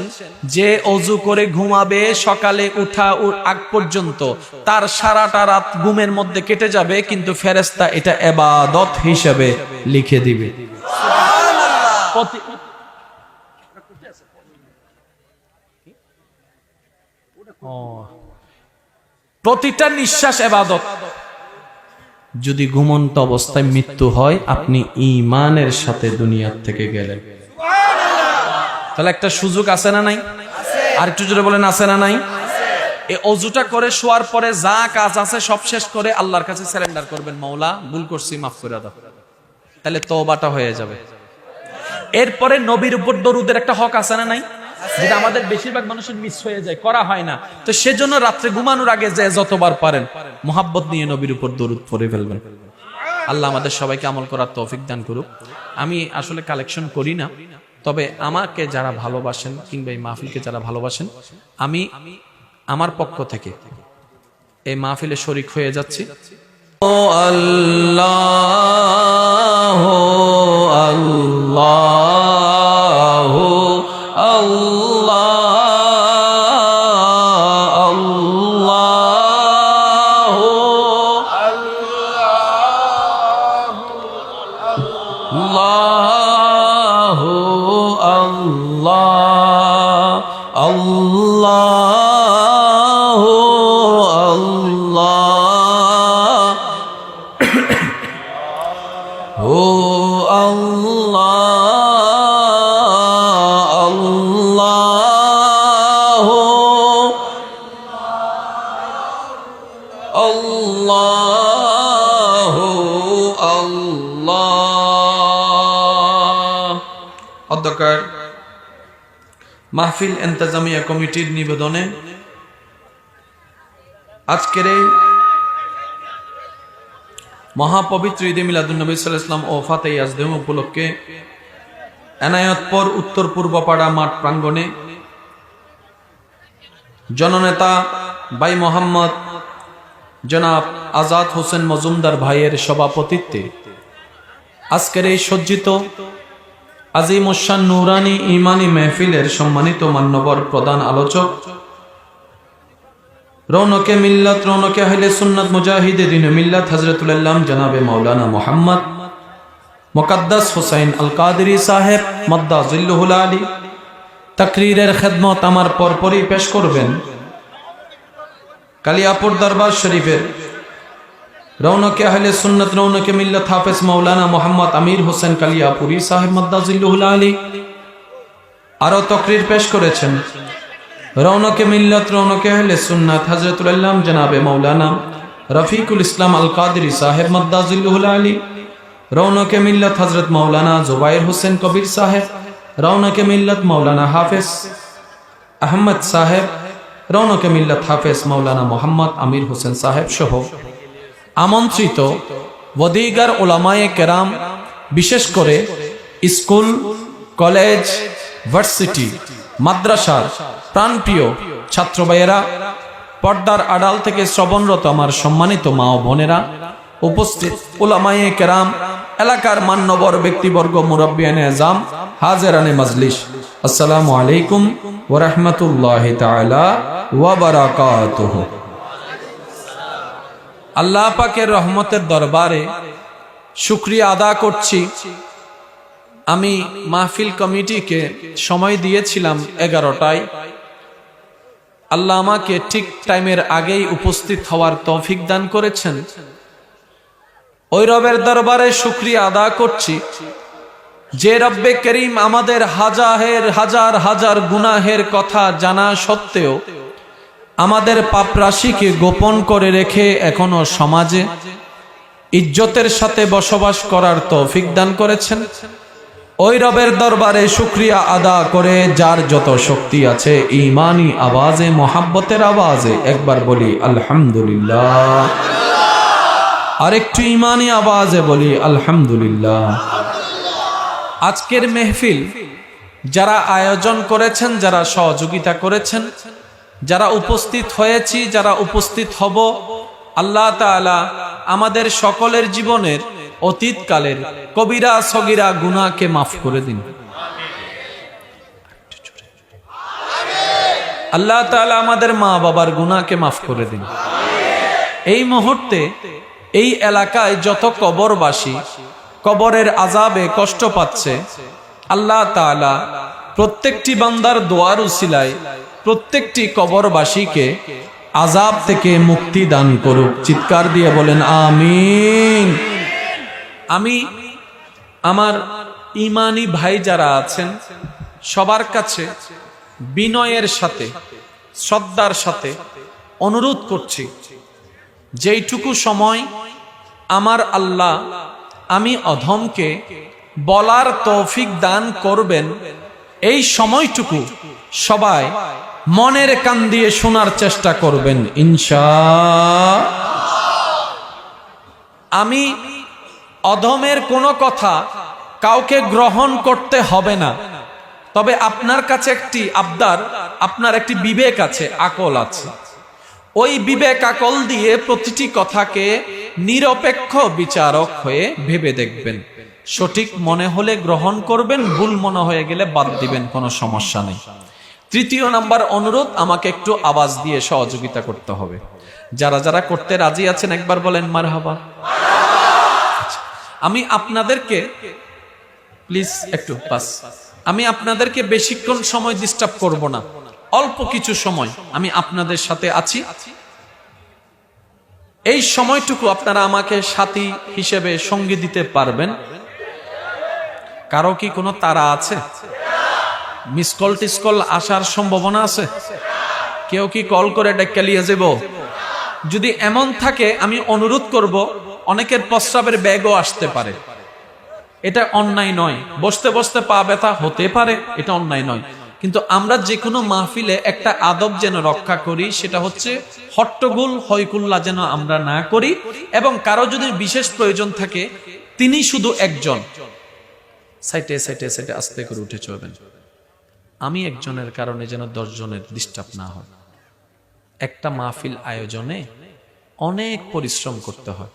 যে ওযু করে ঘুমাবে সকালে উঠা আগ পর্যন্ত তার সারাটা রাত ঘুমের মধ্যে কেটে যাবে, কিন্তু ফেরেশতা এটা ইবাদত হিসেবে লিখে দিবে। প্রতিটা নিঃশ্বাস ইবাদত। যদি ঘুমন্ত অবস্থায় মৃত্যু হয় আপনি ঈমানের সাথে দুনিয়া থেকে গেলেন। তাহলে একটা সুযোগ আছে না নাই? আর একটু জোরে বলেন আছে না নাই? এই ওযুটা করে শোয়ার পরে যা কাজ আছে সব শেষ করে আল্লাহর কাছে সারেন্ডার করবেন, মাওলা ভুল করছি মাফ করে দাও, তাহলে তওবাটা হয়ে যাবে। এরপরে নবীর উপর দরুদের একটা হক আছে না নাই? যেটা আমাদের বেশিরভাগ মানুষের মিস হয়ে যায়, করা হয় না। তো সেজন্য রাত্রে ঘুমানোর আগে যে যতবার পারেন মোহাব্বত নিয়ে নবীর উপর দরুদ পড়ে ফেলবেন। আল্লাহ আমাদের সবাইকে আমল করার তৌফিক দান করুক। আমি আসলে কালেকশন করি না, তবে আমাকে যারা ভালোবাসেন কিংবা এই মাহফিলকে যারা ভালোবাসেন, আমি আমার পক্ষ থেকে এই মাহফিলে শরীক হয়ে যাচ্ছি। ও আল্লাহ আল্লাহ অধ্যকার মাহফিল ইন্তজামিয়া কমিটির নিবেদনে আজকের এই মহাপবিত্র ঈদে মিলাদুন নবী সাল্লাল্লাহু আলাইহি ওয়াসাল্লাম ও ফাতেহ ইয়াজদেম উপলক্ষে এনায়েতপুর উত্তর পূর্বপাড়া মাঠ প্রাঙ্গণে জননেতা ভাই মোহাম্মদ জনাব আজাদ হোসেন মজুমদার ভাইয়ের সভাপতিত্বে আজকের এই সজ্জিত আজিমুশান নুরানি ইমানি মেহফিলের সম্মানিত মান্যবর প্রধান আলোচক, রৌনকে মিল্লাত, রৌনকে আহলে সুন্নাত, মুজাহিদে দ্বীন মিল্লাত হযরতুল আল্লাম জনাবে মাওলানা মুহাম্মদ মুকদ্দাস হুসাইন আল কাদেরী সাহেব মাদ্দা জিল্লুহুল আলী তাকরীরের খেদমত আমার পরপরই পেশ করবেন কালিয়াপুর দরবার শরীফের রৌনকে আহলে সুন্নাত, রৌনকে মিল্লাত হাফেজ মাওলানা মুহাম্মদ আমির হোসেন কালিয়াপুরী সাহেব মাদ্দা জিল্লুহুল আলী। আরো তাকরীর পেশ করেছেন রৌনকে মিল্লাত, রৌনকে আহলে সুন্নাত হযরতুল আল্লাম জনাবে মাওলানা রফিকুল ইসলাম আল কাদেরী সাহেব মাদ্দা জিল্লুহুল আলী। রৌনকে মিল্লাত হযরত মাওলানা জুবাইর হোসেন কবির সাহেব। রৌনকে মিল্লাত মাওলানা হাফেজ আহমদ সাহেব। রৌনকে মিল্লাত হাফেজ মাওলানা মুহাম্মদ আমির হোসেন সাহেব সহ আমন্ত্রিত ওয়াদিগার উলামায়ে কেরাম, বিশেষ করে স্কুল, কলেজ, ভার্সিটি, মাদ্রাসার প্রাণপ্রিয় ছাত্র ভাইয়েরা, পর্দার আড়াল থেকে শ্রবণরত আমার সম্মানিত মা ও বোনেরা, উপস্থিত উলামায়ে কেরাম, এলাকার মান্যবর ব্যক্তিবর্গ, মুরব্বিয়ানে আজম, হাজেরানে মাজলিস, আসসালামু আলাইকুম ওয়া রাহমাতুল্লাহি তাআলা ওয়া বারাকাতুহু। আল্লাহ পাকের রহমতের দরবারে শুকরিয়া আদা করছি। আমি মাহফিল কমিটিকে সময় দিয়েছিলাম 11টায়। আল্লাহ আমাকে ঠিক টাইমের আগেই উপস্থিত হওয়ার তৌফিক দান করেছেন। ওই রবের দরবারে শুকরিয়া আদা করছি যে রব্বে করিম আমাদের হাজার হাজার গুনাহের কথা জানা সত্ত্বেও আমাদের পাপ রাশিকে গোপন করে রেখে এখনো সমাজে ইজ্জতের সাথে বসবাস করার তৌফিক দান করেছেন। ওই রবের দরবারে শুকরিয়া আদা করে যার যত শক্তি আছে ঈমানি আওয়াজে, মোহাব্বতের আওয়াজে একবার বলি আলহামদুলিল্লাহ। আরেকটু ঈমানি আওয়াজে বলি আলহামদুলিল্লাহ। আজকের মেহফিল যারা আয়োজন করেছেন, যারা সহযোগিতা করেছেন, যারা উপস্থিত হয়েছি, যারা উপস্থিত হব, আল্লাহ তাআলা আমাদের সকলের জীবনের অতীতকালের কবিরা সগীরা গুনাহকে মাফ করে দিন। আল্লাহ তাআলা আমাদের মা বাবার গুনাহকে মাফ করে দিন। এই মুহূর্তে এই এলাকায় যত কবরবাসী কবরের আযাবে কষ্ট পাচ্ছে, আল্লাহ তাআলা প্রত্যেকটি বান্দার দোয়ার উসিলায় প্রত্যেকটি কবরবাসীকে আযাব থেকে মুক্তি দান করুক। চিৎকার দিয়ে বলেন আমিন। আমি আমার ঈমানি ভাই যারা আছেন সবার কাছে বিনয়ের সাথে, শ্রদ্ধার সাথে অনুরোধ করছি, যেইটুকু সময় আমার আল্লাহ আমি অধমকে বলার তৌফিক দান করবেন, এই সময়টুকু সবাই মনের কান দিয়ে শোনার চেষ্টা করবেন ইনশাআল্লাহ। আমি অধমের কোনো কথা কাউকে গ্রহণ করতে হবে না, তবে আপনার কাছে একটি আবদার, আপনার একটি বিবেক আছে, আকল আছে, ওই বিবেক আকল দিয়ে প্রতিটি কথাকে নিরপেক্ষ বিচারক হয়ে ভেবে দেখবেন। সঠিক মনে হলে গ্রহণ করবেন, ভুল মনে হয়ে গেলে বাদ দিবেন, কোনো সমস্যা নেই। তৃতীয় নাম্বার অনুরোধ, আমাকে একটু আওয়াজ দিয়ে সহযোগিতা করতে হবে। যারা যারা করতে রাজি আছেন একবার বলেন মারহাবা। আমি আপনাদেরকে প্লিজ একটু বাস, আমি আপনাদেরকে বেশিক্ষণ সময় ডিস্টার্ব করব না, অল্প কিছু সময় আমি আপনাদের সাথে আছি। এই সময়টুকু আপনারা আমাকে সাথী হিসেবে সঙ্গী দিতে পারবেন? কারো কি কোনো তাড়া আছে? মিস কল টিসকল আসার সম্ভাবনা আছে? কেউ কি কল করে ডাক্কালিয়ে যাব? যদি এমন থাকে আমি অনুরোধ করব, অনেকের প্রস্রাবের ব্যাগও আসতে পারে, এটা অন্যায় নয়। বসতে বসতে পা ব্যথা হতে পারে, এটা অন্যায় নয়। কিন্তু আমরা যে কোনো মাহফিলে একটা আদব যেন রক্ষা করি, সেটা হচ্ছে হট্টগোল হইকুল্লা যেন আমরা না করি, এবং কারো যদি বিশেষ প্রয়োজন থাকে তিনি শুধু একজন সাইটে সাইটে সাইটে আস্তে করে উঠে চলবেন। আমি একজনের কারণে যেন 10 জনের ডিস্টার্ব না হয়। একটা মাহফিল আয়োজনে অনেক পরিশ্রম করতে হয়,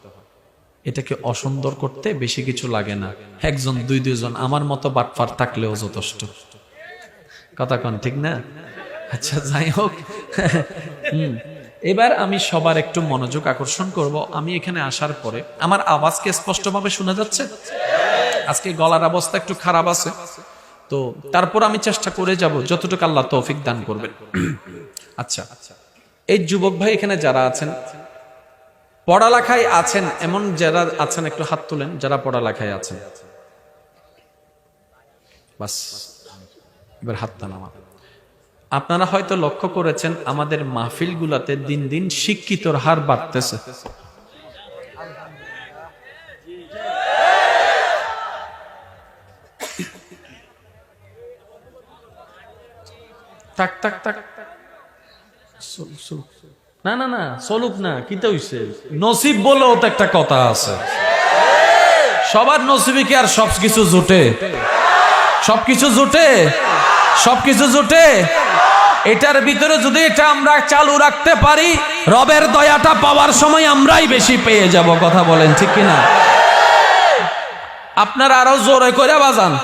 এটাকে অসুন্দর করতে বেশি কিছু লাগে না। একজন 2 জন আমার মতো বাটফার থাকলেও যথেষ্ট। কথা কন ঠিক না? আচ্ছা যাই হোক, এবার আমি সবার একটু মনোযোগ আকর্ষণ করব। আমি এখানে আসার পরে আমার আওয়াজকে স্পষ্টভাবে শোনা যাচ্ছে? আজকে গলার অবস্থা একটু খারাপ আছে, তো তারপর আমি চেষ্টা করে যাব যতটুকু আল্লাহ তৌফিক দান করবেন। আচ্ছা, এই যুবক ভাই এখানে যারা আছেন, পড়ালেখায় আছেন এমন যারা আছেন একটু হাত তুলেন, যারা পড়ালেখায় আছেন। বাস, এবার হাতটা নামা। আপনারা হয়তো লক্ষ্য করেছেন আমাদের মাহফিলগুলোতে দিন দিন শিক্ষিতর হার বাড়তেছে। তাক তাক তাক, না না না চলুক না, কি তো হইছে, নসিব বলেও তো একটা কথা আছে। সবার নসিবে কি আর সবকিছু জুটে? সবকিছু জুটে? সবকিছু জুটে? এটার ভিতরে যদি এটা আমরা চালু রাখতে পারি, রবের দয়াটা পাওয়ার সময় আমরাই বেশি পেয়ে যাব। কথা বলেন ঠিক কিনা? আপনারা আরো জোরে করে বাজান।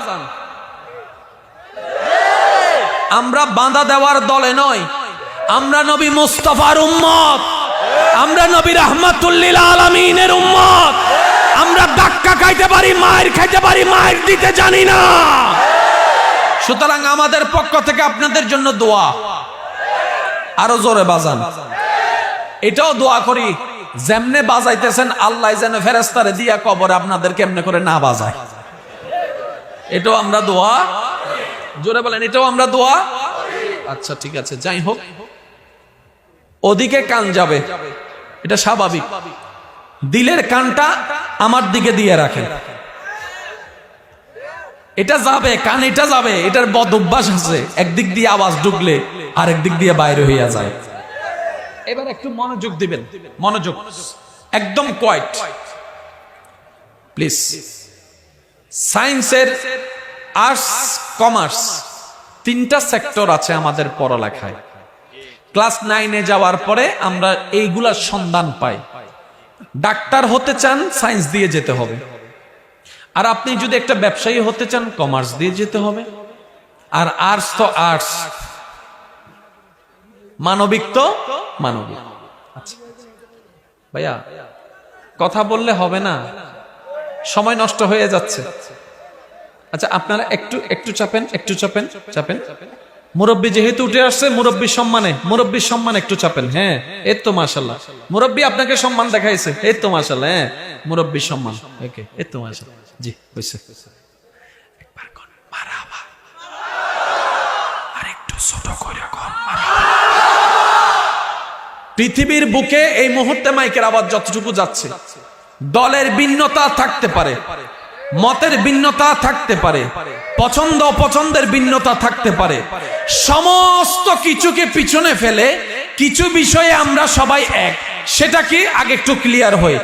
আমরা বাঁধা দেওয়ার দলে নয়, আমরা নবী মুস্তাফার উম্মত, আমরা নবী রাহমাতুল লিল আলামিনের উম্মত। আমরা ধাক্কা খাইতে পারি, মায়ের খাইতে পারি, মায়ের দিতে জানি না। সুতরাং আমাদের পক্ষ থেকে আপনাদের জন্য দোয়া, আরো জোরে বাজান। এটাও দোয়া করি, যেমনে বাজাইতেছেন আল্লাহ যেন ফেরেশতারে দিয়া কবরে আপনাদের কেমনে করে না বাজায়, এটাও আমরা দোয়া। জোরে বলেন, এটাও আমরা দোয়া। আচ্ছা ঠিক আছে, যাই হোক, ওদিকে কান যাবে, এটা স্বাভাবিক। দিলের কানটা আমার দিকে দিয়ে রাখেন, এটা যাবে কান, এটা যাবে। এটার বদ অভ্যাস আছে, একদিক দিয়ে আওয়াজ ঢুকলে আরেক দিক দিয়ে বাইরে হইয়া যায়। এবার একটু মনোযোগ দিবেন, মনোযোগ, একদম কোয়াইট প্লিজ। সায়েন্সের, আর্টস, কমার্স, 3টা সেক্টর আছে আমাদের পড়ালেখায়। ক্লাস 9-এ যাওয়ার পরে আমরা এইগুলার সন্ধান পাই। ডাক্তার হতে চান, সায়েন্স দিয়ে যেতে হবে। আর আপনি যদি একটা ব্যবসায়ী হতে চান, কমার্স দিয়ে যেতে হবে। আর আর্টস তো আর্টস, মানবিক তো মানবিক। আচ্ছা ভাইয়া, কথা বললে হবে না, সময় নষ্ট হয়ে যাচ্ছে। আচ্ছা আপনারা একটু একটু চাপেন, একটু চাপেন, চাপেন। মুরব্বী যেহেতু উঠে আসছে, মুরব্বীর সম্মানে, মুরব্বীর সম্মান একটু চাপেন। হ্যাঁ, এই তো মাশাআল্লাহ, মুরব্বী আপনাকে সম্মান দেখাইছে, এই তো মাশাআল্লাহ। হ্যাঁ, মুরব্বীর সম্মান, ওকে, এই তো মাশাআল্লাহ। জি হইছে, একবার কোন মারহাবা, আর একটু ছোট করে কোন মারহাবা। পৃথিবীর বুকে এই মুহূর্তে মাইকের আওয়াজ যতটুকু যাচ্ছে, দলের ভিন্নতা থাকতে পারে, মতের ভিন্নতা থাকতে পারে, পছন্দ অপছন্দের ভিন্নতা থাকতে পারে, সমস্ত কিছুকে পিছনে ফেলে কিছু বিষয়ে আমরা সবাই এক। সেটা কি আগে একটু ক্লিয়ার হই।